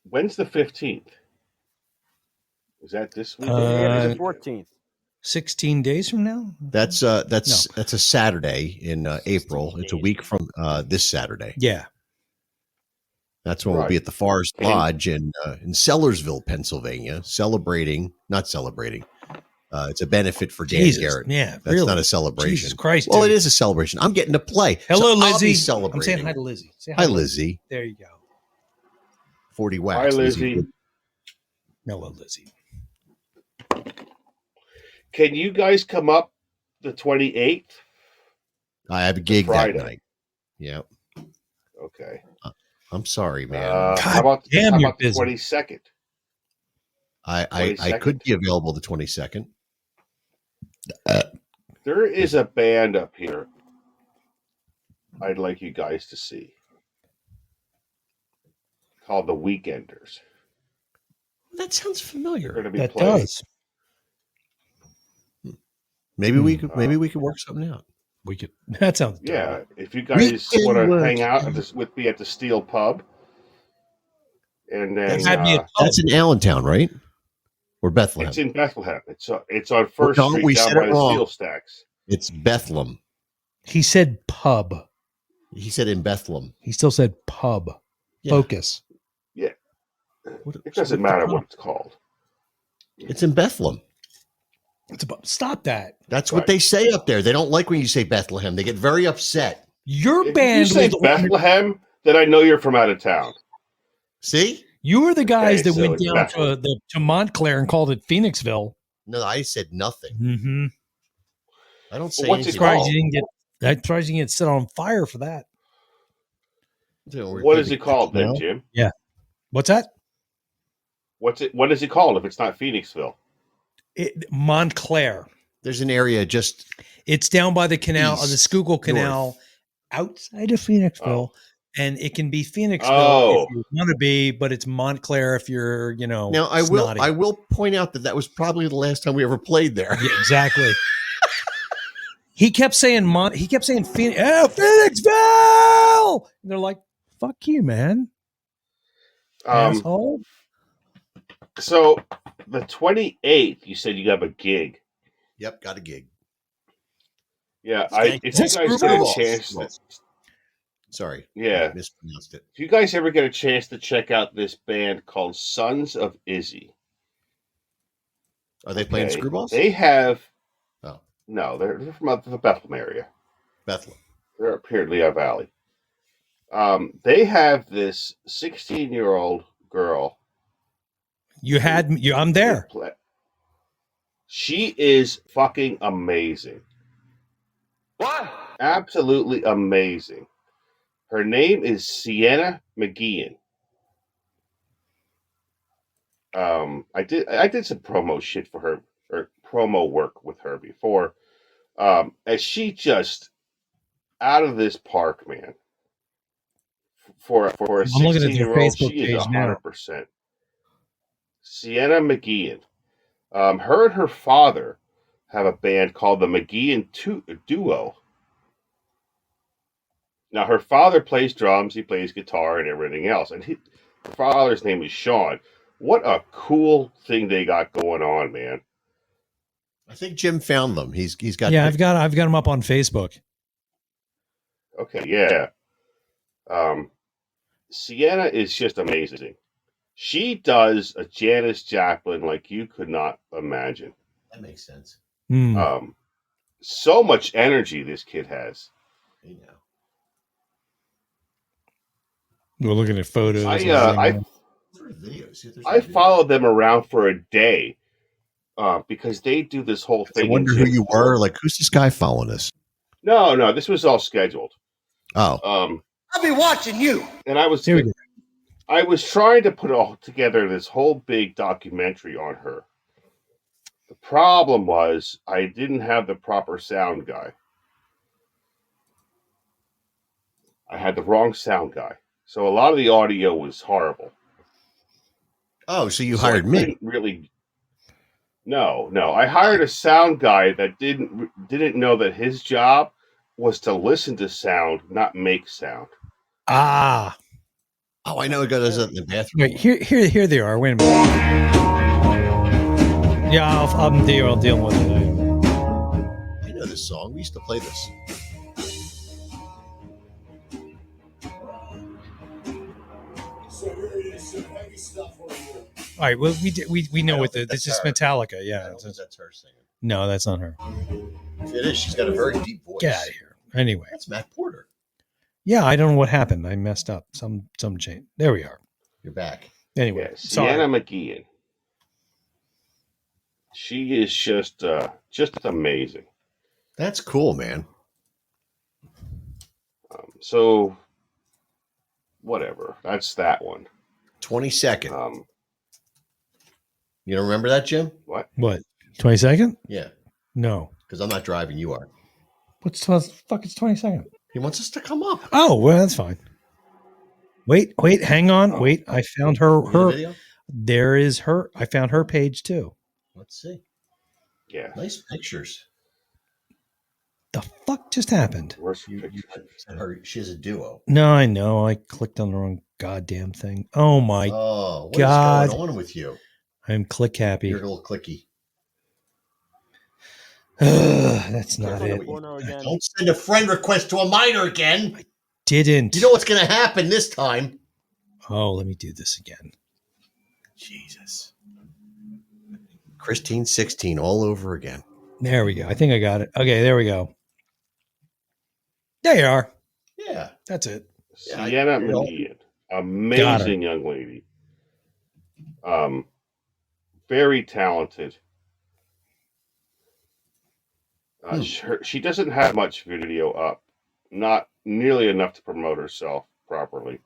When's the 15th? Is that this weekend? Yeah, it's the 14th. 16 days from now? That's a Saturday in April. It's a week from this Saturday. Yeah. That's when we'll be at the Forest Lodge in Sellersville, Pennsylvania, not celebrating. It's a benefit for Dan Garrett. Yeah, that's not a celebration. Jesus Christ! Well, dude. it is a celebration. I'm getting to play. Hello, so Lizzie. I'll be celebrating. I'm saying hi to Lizzie. Say hi, Lizzie. There you go. 40 wax. Hi, Lizzie. Hello, Lizzie. Can you guys come up the 28th? I have a gig that night. Yeah. Okay. I'm sorry, man. How about the 22nd? 22nd? I could be available the 22nd. There is a band up here I'd like you guys to see called the Weekenders. That sounds familiar. They're going to be That playing. does. Maybe we could work something out. We could. That sounds. Yeah, if you guys want to hang out with me at the Steel Pub, and then that's in Allentown, right? Or Bethlehem? It's in Bethlehem. It's on First Street we down said by it the wrong. steel stacks. It's Bethlehem. He said pub. He said in Bethlehem. He still said pub. Yeah. Focus. Yeah, it doesn't matter what it's called. It's in Bethlehem. Stop that. That's what they say up there. They don't like when you say Bethlehem. They get very upset. Your If band you say was Bethlehem, then I know you're from out of town. See? You were the guys that so went it's down Bethlehem. to Montclair and called it Phoenixville. No, I said nothing. Mm-hmm. I don't say what's it anything. called? I'm surprised you didn't get set on fire for that. What is it called then, Jim? Yeah. What's that? What is it called if it's not Phoenixville? Montclair. There's an area just. It's down by the canal, east, the Schuylkill Canal, outside of Phoenixville, and it can be Phoenixville if you want to be, but it's Montclair if you're, Now snotty. I will point out that was probably the last time we ever played there. Yeah, exactly. He kept saying Phoenixville. And they're like, "Fuck you, man, asshole." So the 28th, you said you have a gig. Yep, got a gig. Yeah, if you guys get a chance, sorry, yeah, I mispronounced it. If you guys ever get a chance to check out this band called Sons of Izzy, are they playing Screwballs? They have. Oh no, they're from the Bethlehem area. Bethlehem. They're up here in Lehigh Valley. They have this 16-year-old girl. I'm there. She is fucking amazing. What? Absolutely amazing. Her name is Sienna McGeehan. I did some promo shit for her, or promo work with her before. And she just out of this park, man. For a 16-year-old, she is 100%. Sienna McGeehan. Her and her father have a band called the McGeehan Duo. Now, her father plays drums, he plays guitar, and everything else. And her father's name is Sean. What a cool thing they got going on, man. I think Jim found them. He's got. Yeah, I've got them up on Facebook. Okay, yeah. Sienna is just amazing. She does a Janis Joplin like you could not imagine. That makes sense. So much energy this kid has. We're looking at photos. I followed them around for a day because they do this whole thing. I wonder who you were. Like, who's this guy following us? No, this was all scheduled. Oh, I'll be watching you. And I was trying to put all together this whole big documentary on her. The problem was I didn't have the proper sound guy. I had the wrong sound guy. So a lot of the audio was horrible. Oh, so you hired me? Really? No. I hired a sound guy that didn't know that his job was to listen to sound, not make sound. Ah. Oh, I know it goes in the bathroom. Wait, here they are. Wait a minute. Yeah, I'll deal with it. I know this song. We used to play this. All right. Well, we know what this is Metallica. Yeah, that's her singing. No, that's not her. It is. She's got a very deep voice. Get out of here. Anyway, that's Matt Porter. Yeah, I don't know what happened. I messed up. Some change. There we are. You're back. Yeah, Anyway, Sienna McGeehan. She is just amazing. That's cool, man. So, whatever. That's that one. 22nd. You don't remember that, Jim? What? 22nd? Yeah. No. Because I'm not driving. You are. It's 22nd. He wants us to come up. Oh, well, that's fine. Wait, hang on. Oh. Wait, I found her. Video? There is her. I found her page too. Let's see. Yeah. Nice pictures. The fuck just happened? Where's her picture? She has a duo. No, I know. I clicked on the wrong goddamn thing. Oh my God. What is going on with you? I'm click happy. You're a little clicky. That's not it. Don't send a friend request to a minor again. I didn't. You know what's going to happen this time? Oh, let me do this again. Jesus. Christine 16 all over again. There we go. I think I got it. Okay, there we go. There you are. Yeah. That's it. Sienna McGeehan. Amazing young lady. Very talented. She doesn't have much video up. Not nearly enough to promote herself properly.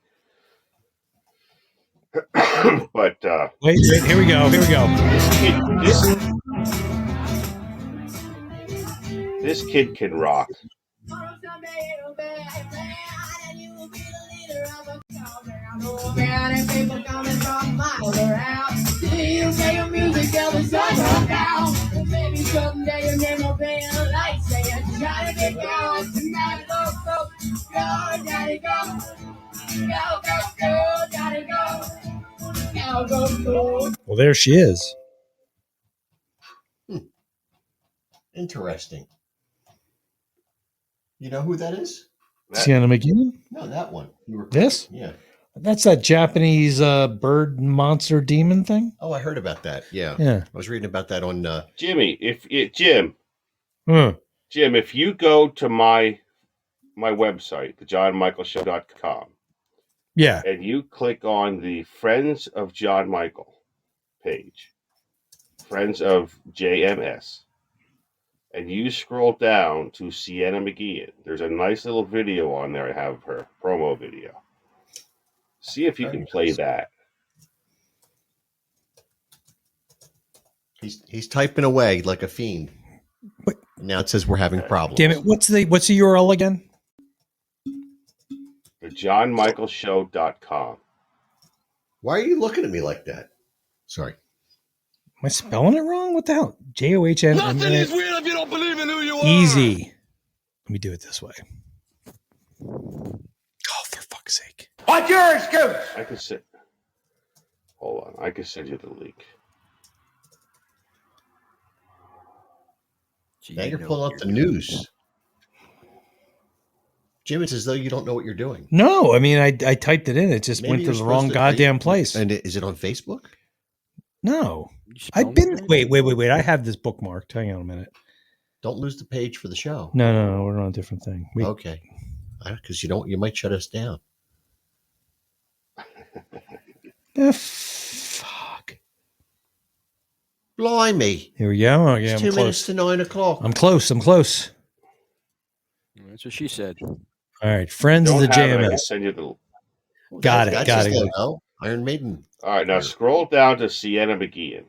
But wait, here we go. This kid can rock. Well, there she is. Interesting. You know who that is? Sienna McGee? No, that one. This? Yeah. That's that Japanese bird monster demon thing. Oh, I heard about that. Yeah. Yeah. I was reading about that on Jim, Hmm. Jim, if you go to my website, thejohnmichaelshow.com, Yeah. and you click on the Friends of John Michael page, Friends of JMS, and you scroll down to Sienna McGee, there's a nice little video on there. I have of her promo video. See if you can play that. He's typing away like a fiend. Now it says we're having problems. Damn it! What's the URL again? TheJohnMichaelShow.com. Why are you looking at me like that? Sorry. Am I spelling it wrong? What the hell? JOHN. Nothing is real if you don't believe in who you are. Easy. Let me do it this way. Oh, for fuck's sake! What's your excuse? I can sit. Hold on. I can send you the link. Now you're pulling up the news. Jim, it's as though you don't know what you're doing. No, I mean I typed it in. It just Maybe went to you're the supposed wrong to- goddamn place. And is it on Facebook? No, I've been. Wait. I have this bookmarked. Hang on a minute. Don't lose the page for the show. No. We're on a different thing. Okay. Because you might shut us down. Fuck. Blimey. Here we go. Oh, yeah, It's I'm 2 minutes close. to 9 o'clock. I'm close. That's what she said. All right, Friends of the Don't have it, I can JMS. send you the. Got it. Oh, Iron Maiden. All right, now scroll down to Sienna McGee.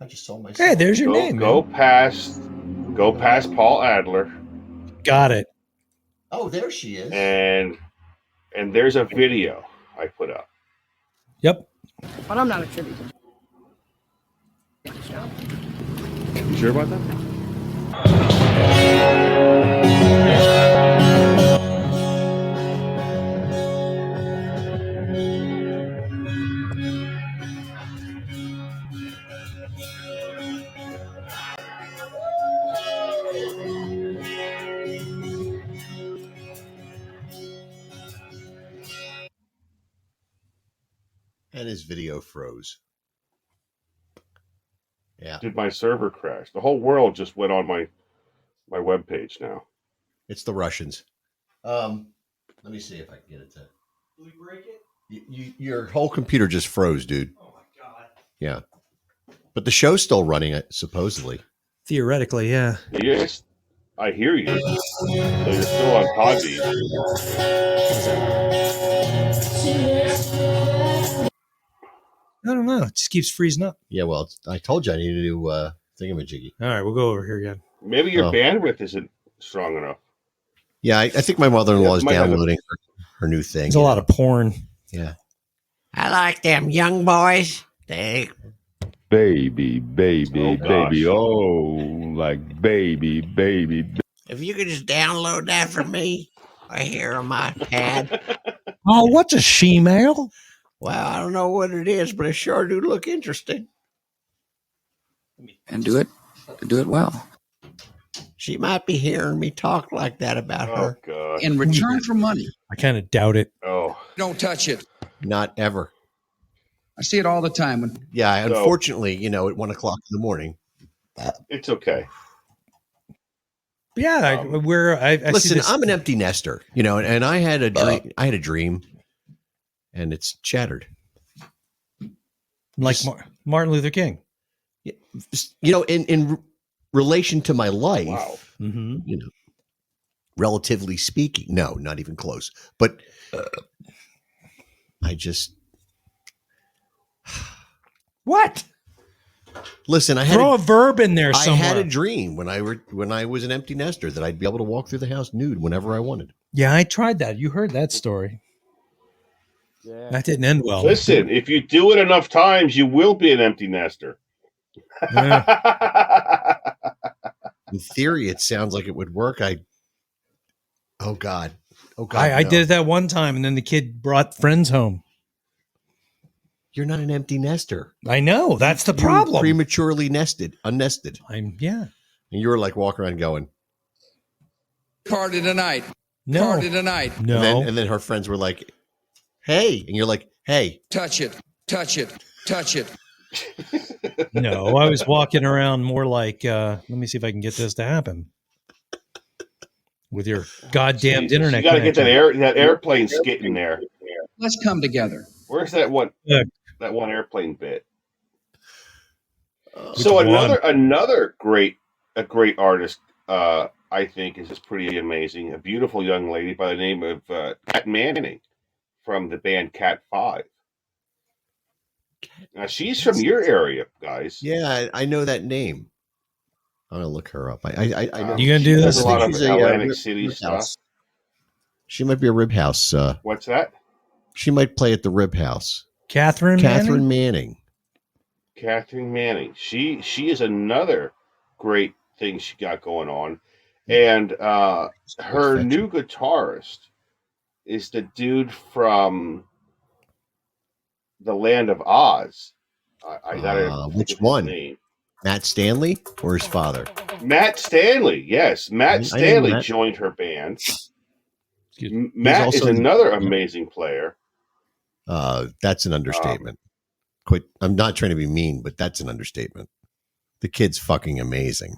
I just saw myself. Hey, there's your name. Go man. past Paul Adler, Got it. Oh, there she is. and there's a video I put up. Yep. But I'm not a tribute. You sure about that? And his video froze. Yeah. Did my server crash? The whole world just went on my webpage now. It's the Russians. Let me see if I can get it to. Did we break it? Your whole computer just froze, dude. Oh my god. Yeah. But the show's still running, supposedly. Theoretically, yeah. Yes, I hear you. So you're still on Podbean. I don't know. It just keeps freezing up. Yeah, well, I told you I needed a new thingamajiggy. All right, we'll go over here again. Maybe your Oh. bandwidth isn't strong enough. Yeah, I think my mother-in-law is might have a- downloading her new thing. There's a lot of porn. Yeah. I like them young boys. They Baby, baby, Oh, baby. gosh. Oh, like baby. if you could just download that for me right here on my pad. Oh, what's a she-mail? Well, I don't know what it is, but it sure do look interesting. And do it well. She might be hearing me talk like that about Oh her. god. In return for money. I kind of doubt it. Oh. Don't touch it. Not ever. I see it all the time. When Yeah, So- unfortunately, at 1 o'clock in the morning. It's okay. But yeah, I see Listen, this. I'm an empty nester, and I had a dream. I had a dream, and it's shattered. Like Martin Luther King. In relation to my life, Wow. Mm-hmm. relatively speaking, no, not even close. But I just What? listen. I had Throw a verb in there I somewhere. had a dream when I was an empty nester that I'd be able to walk through the house nude whenever I wanted. Yeah, I tried that. You heard that story. Yeah. That didn't end well. Listen, if you do it enough times, you will be an empty nester. In theory, it sounds like it would work. Oh God. I no. did it that one time, and then the kid brought friends home. You're not an empty nester. I know. That's the You problem. prematurely unnested. Yeah. And you were like walking around going, Party tonight. No. Party tonight. No. And then her friends were like, hey. And you're like, hey. Touch it. Touch it. Touch it. No, I was walking around more like, let me see if I can get this to happen. With your goddamn internet. You got to get connection. that airplane skit in there. Let's come together. Where's that one? Look. That one airplane bit. Which So one? another great artist, I think, is just pretty amazing. A beautiful young lady by the name of Kat Manning from the band Cat 5. Now she's from your area, guys. Yeah, I know that name. I'm gonna look her up. I know. You gonna do There's this? a lot of She's Atlantic rib City house. stuff. She might be a rib house. What's that? She might play at the rib house. Catherine Manning. Catherine Manning. She is another great thing she got going on, and her new guitarist is the dude from the Land of Oz. I gotta Which one? Name. Matt Stanley or his father? Matt Stanley. Yes, Matt I knew Stanley Matt. joined her band. He's Matt is also- another amazing player. That's an understatement. Quite. I'm not trying to be mean, but that's an understatement. The kid's fucking amazing.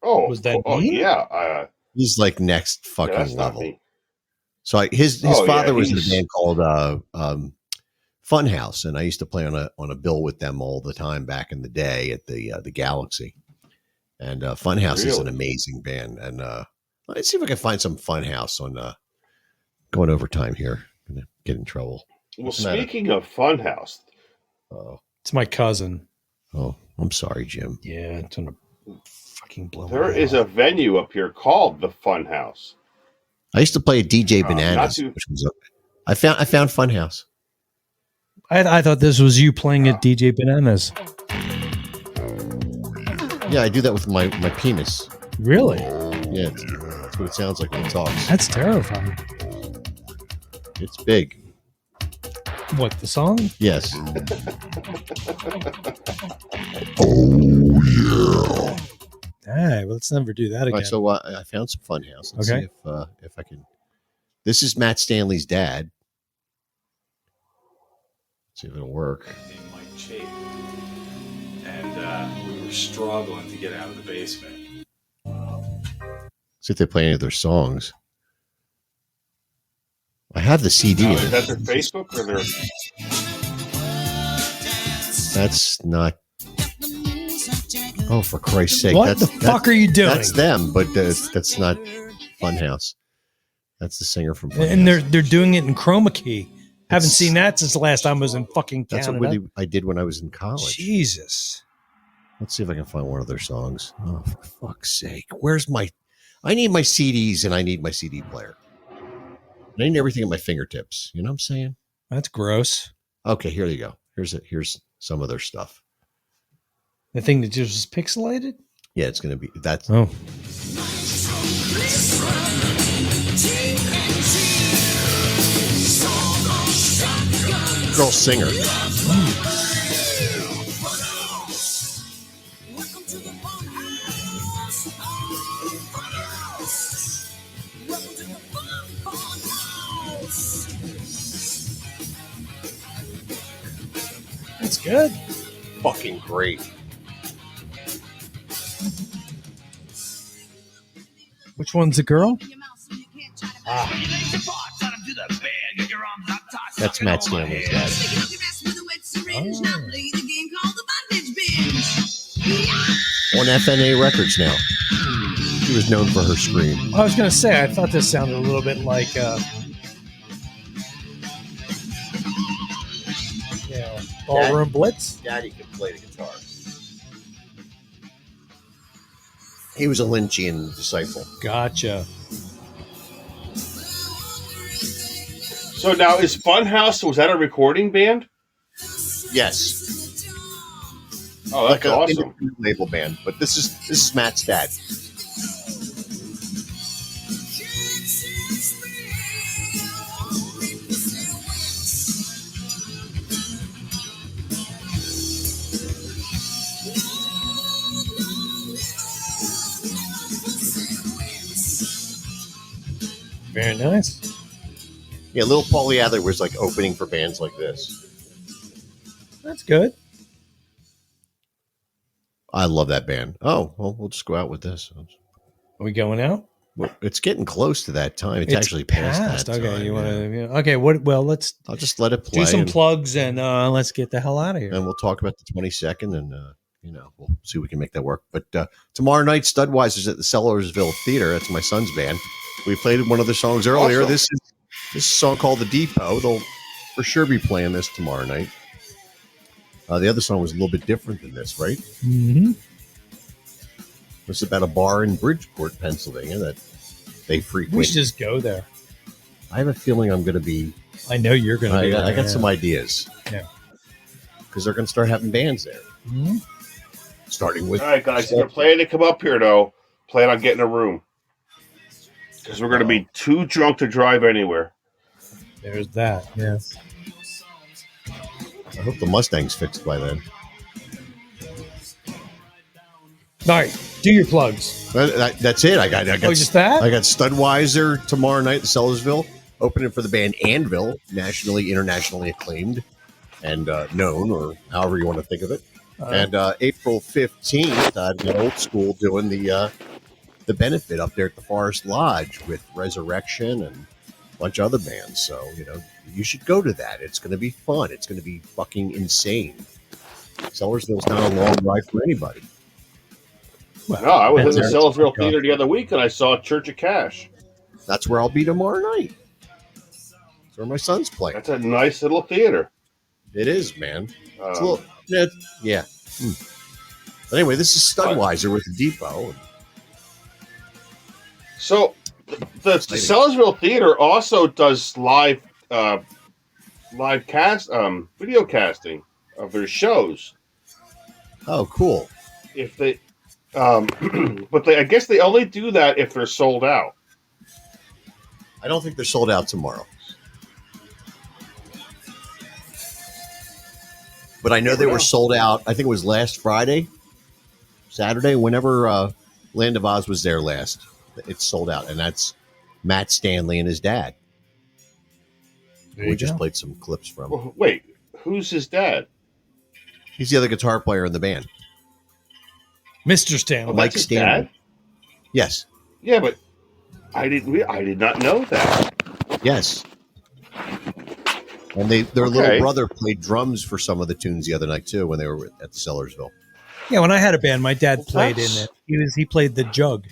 Oh, Was that oh mean? yeah. He's like next That's fucking not level. me. So his Oh, father yeah, was in a he's- band called Funhouse, and I used to play on a bill with them all the time back in the day at the Galaxy. And Funhouse is an Really? amazing band. And let's see if I can find some Funhouse on going over time here. I'm gonna get in trouble. Well, What's the matter? speaking of Funhouse, It's my cousin. Oh, I'm sorry, Jim. Yeah, it's gonna fucking blow. there is a venue up here called the Funhouse. I used to play at DJ not Bananas, too- which was I found Funhouse. I thought this was you playing at DJ Bananas. Yeah, I do that with my penis. Really? Yeah, that's what it sounds like when it talks. That's terrifying. It's big. What, the song? Yes. Hey, well, let's never do that All again. right, so I found some Funhouse. Let's Okay. see if I can. This is Matt Stanley's dad. Let's see if it'll work. named Mike Chape. And we were struggling to get out of the basement. See if they play any of their songs. I have the CD. Now, is that their Facebook or their? That's not. Oh, for Christ's sake! What the fuck are you doing? That's them, but that's not Funhouse. That's the singer from Funhouse. And they're doing it in chroma key. Haven't seen that since the last time I was in fucking That's Canada. what I did when I was in college. Jesus. Let's see if I can find one of their songs. Oh, for fuck's sake! Where's my? I need my CDs and I need my CD player. I need everything at my fingertips. You know what I'm saying? That's gross. Okay, here you go. Here's some of their stuff. The thing that just was pixelated? Yeah, it's gonna be that's. Oh. Girl singer. That's good. Fucking great. Which one's the girl? That's Matt Stanley's dad. On FNA Records now. She was known for her scream. I was going to say, I thought this sounded a little bit like Ballroom Blitz. Daddy could play the guitar. He was a Lynchian disciple. Gotcha. So now is Funhouse, was that a recording band? Yes. Oh, that's awesome. Label band, but this is Matt's dad. Very nice. Yeah, Little Paulie Adler was like opening for bands like this. That's good. I love that band. Oh, well, we'll just go out with this. Are we going out? Well, it's getting close to that time. It's actually past that okay, time. you want to? Okay, what? Well, let's. I'll just let it play. Do some plugs and let's get the hell out of here. And we'll talk about the 22nd, and we'll see if we can make that work. But tomorrow night, Studweiser's at the Sellersville Theater. That's my son's band. We played one of the songs earlier. Awesome. This is a song called The Depot. They'll for sure be playing this tomorrow night. The other song was a little bit different than this, right? Mm-hmm. It's about a bar in Bridgeport, Pennsylvania that they frequent. We should just go there. I have a feeling I'm going to be. I know you're going to be. I got some ideas. Yeah. Because they're going to start having bands there. Mm-hmm. Starting with. All right, guys. If you're planning to come up here, though, plan on getting a room. Because we're going to be too drunk to drive anywhere. There's that. Yes. I hope the Mustang's fixed by then. All right, do your plugs. That's it. I got just that? I got Studweiser tomorrow night at Sellersville, opening for the band Anvil, internationally acclaimed and known, or however you want to think of it. And April 15th, I've got Old School doing the benefit up there at the Forest Lodge with Resurrection and a bunch of other bands. So, you should go to that. It's going to be fun. It's going to be fucking insane. Sellersville's not a long ride for anybody. Well, no, I was in the Sellersville Theater the other week, and I saw Church of Cash. That's where I'll be tomorrow night. That's where my son's playing. That's a nice little theater. It is, man. It's a little, yeah. But anyway, this is Studweiser with the Depot. So, the Sellersville Theater also does live video casting of their shows. Oh, cool. If they, but I guess they only do that if they're sold out. I don't think they're sold out tomorrow. But I know they were sold out. I think it was last Saturday, whenever Land of Oz was there last. It's sold out, and that's Matt Stanley and his dad. We just played some clips from. Well, wait, who's his dad? He's the other guitar player in the band, Mr. Stanley. Mike Stanley. Dad? Yes. Yeah, but I did not know that. Yes. And their little brother played drums for some of the tunes the other night too when they were at the Sellersville. Yeah, when I had a band, my dad played in it. He played the jug.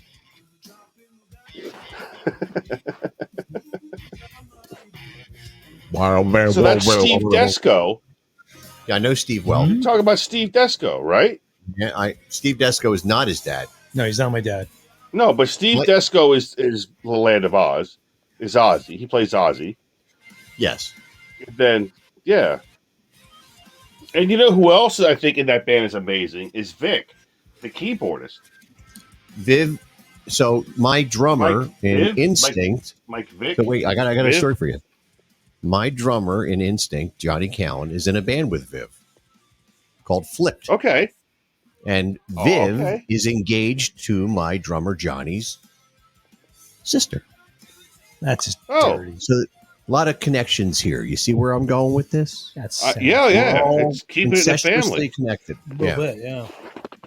Wow, man! So that's Steve Desco. Yeah, I know Steve well. You're talking about Steve Desco, right? Yeah, Steve Desco is not his dad. No, he's not my dad. No, but Steve Desco is the Land of Oz. Is Ozzy? He plays Ozzy. Yes. Then yeah, and you know who else I think in that band is amazing is Vic, the keyboardist. Viv. So my drummer in Instinct. Mike Vic. So wait, I got a story for you. My drummer in Instinct, Johnny Cowan, is in a band with Viv called Flipped. Okay. And Viv is engaged to my drummer Johnny's sister. That's just dirty. So a lot of connections here. You see where I'm going with this? That's yeah. It's keeping it in the family. Connected. A little bit, yeah.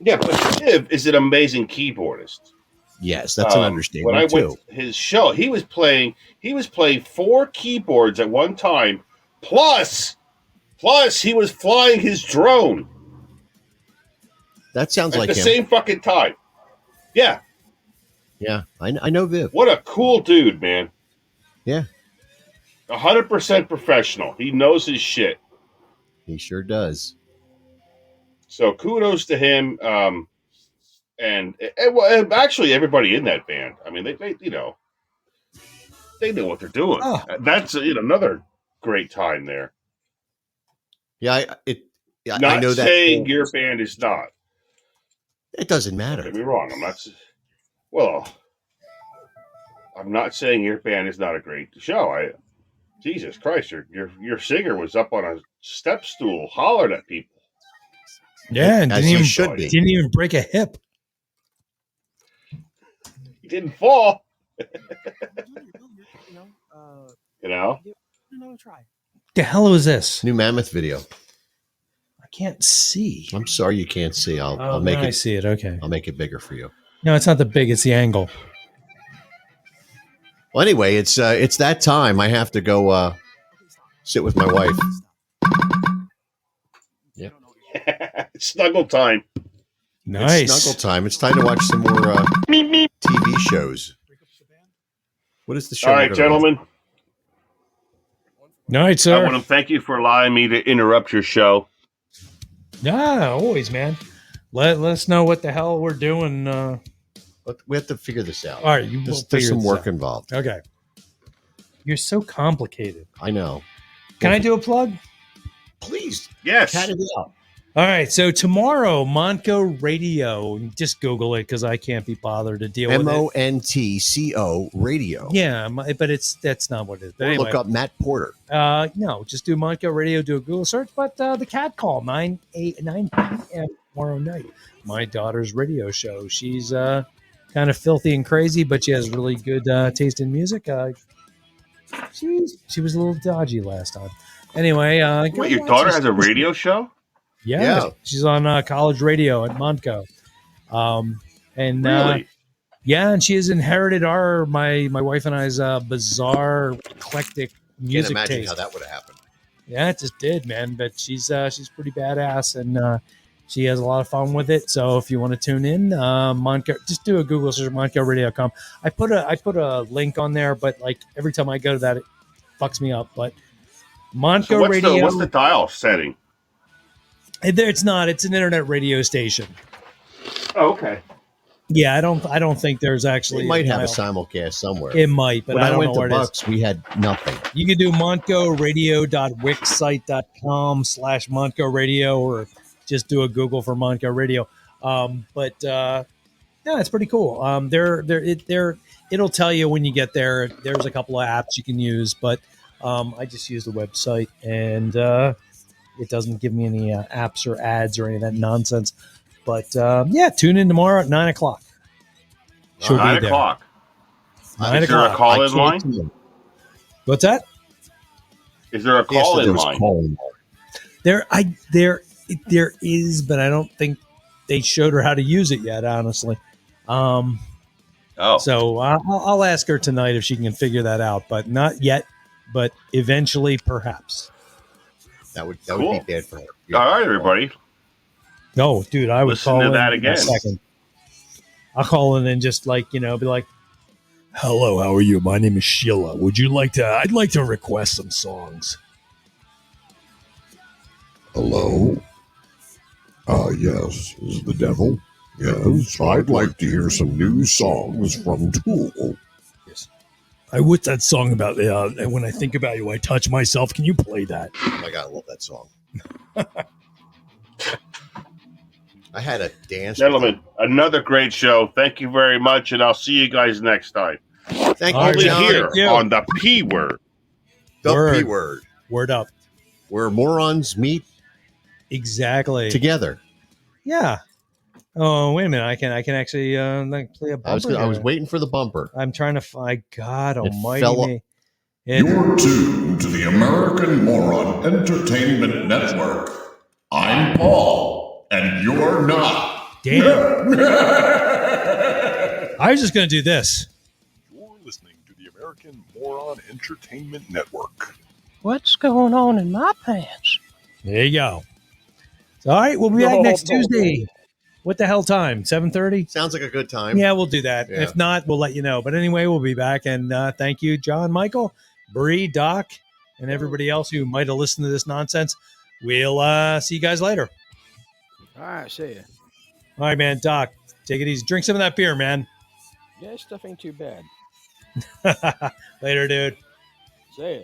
Yeah, but Viv is an amazing keyboardist. Yes, that's an understatement when I too. went to his show, he was playing 4 keyboards at one time. Plus he was flying his drone. That sounds at like the him. same fucking time. Yeah. Yeah, I know Viv. What a cool dude, man. Yeah. 100% professional. He knows his shit. He sure does. So kudos to him. And actually everybody in that band. I mean, they know what they're doing. Oh. That's another great time there. Yeah, Not I know saying that your band is not. It doesn't matter. Don't get me wrong. I'm not saying your band is not a great show. Jesus Christ, your singer was up on a step stool, hollered at people. Yeah, and As he should be. Didn't even break a hip. He didn't fall. Another try. The hell was this? New Mammoth video. I can't see. I'm sorry you can't see. I'll make now it. I see it. Okay. I'll make it bigger for you. No, it's not the big. It's the angle. Well, anyway, it's that time. I have to go sit with my wife. Yep. Snuggle time. Nice. It's snuggle time. It's time to watch some more TV shows. What is the show? All right, gentlemen. Night, sir. I want to thank you for allowing me to interrupt your show. Yeah, always, man. Let us know what the hell we're doing. We have to figure this out. All right, there's some work involved. Okay. You're so complicated. I know. Can I do a plug? Please. Yes. Cat it out. All right. So tomorrow, Montco Radio. Just Google it because I can't be bothered to deal with it. MONTCO Radio. Yeah, but that's not what it is. But anyway, look up Matt Porter. No, just do Montco Radio. Do a Google search. But the Cat Call 9 p.m. tomorrow night. My daughter's radio show. She's kind of filthy and crazy, but she has really good taste in music. She was a little dodgy last time. Anyway, wait, your daughter has a radio show? Yeah, she's on college radio at Montco. And really? And she has inherited my wife and I's bizarre, eclectic music Can't imagine taste. how that would have happened. Yeah, it just did, man. But she's pretty badass, and she has a lot of fun with it. So if you want to tune in, Montco, just do a Google search, MontcoRadio.com. I put a link on there, but like every time I go to that, it fucks me up. But Montco Radio. What's the dial setting? It's not. It's an internet radio station. Oh, okay. Yeah, I don't think there's actually. It might have a simulcast somewhere. It might, but when I don't went know where to it Bucks, we had nothing. You can do montcoradio.wixsite.com/Montco Radio, or just do a Google for Montco Radio. It's pretty cool. It'll tell you when you get there. There's a couple of apps you can use, but I just use the website, and it doesn't give me any apps or ads or any of that nonsense. But tune in tomorrow at 9:00. She'll 9 be there. o'clock. 9 Is there a call-in line? What's that? Is there a call-in line? There is, but I don't think they showed her how to use it yet. Honestly. So I'll ask her tonight if she can figure that out, but not yet. But eventually, perhaps. That would Cool. be bad for her. All right, everybody. No, dude, I would Listen call to in that in again. a second. I'll call in and just be like, "Hello, how are you? My name is Sheila. I'd like to request some songs." Hello? Yes, is the devil? Yes, I'd like to hear some new songs from Tool. What's that song about? When I think about you, I touch myself. Can you play that? Oh my God, I love that song. I had a dance. Gentlemen, another great show. Thank you very much, and I'll see you guys next time. Thank you, Only John. here Thank you. on the P word. The P word. Word up. Where morons meet Exactly. together. Yeah. Oh, wait a minute. I can actually play a bumper. I was here. waiting for the bumper. I'm trying to find. God almighty fell me. You're tuned to the American Moron Entertainment Network. I'm Paul, and you're not. Damn. I was just going to do this. You're listening to the American Moron Entertainment Network. What's going on in my pants? There you go. So, all right, we'll be back next Tuesday. What the hell time? 7:30? Sounds like a good time. Yeah, we'll do that. Yeah. If not, we'll let you know. But anyway, we'll be back. And thank you, John, Michael, Bree, Doc, and everybody else who might have listened to this nonsense. we'll see you guys later. All right, see ya. All right, man. Doc, take it easy. Drink some of that beer, man. Yeah, stuff ain't too bad. Later, dude. See ya.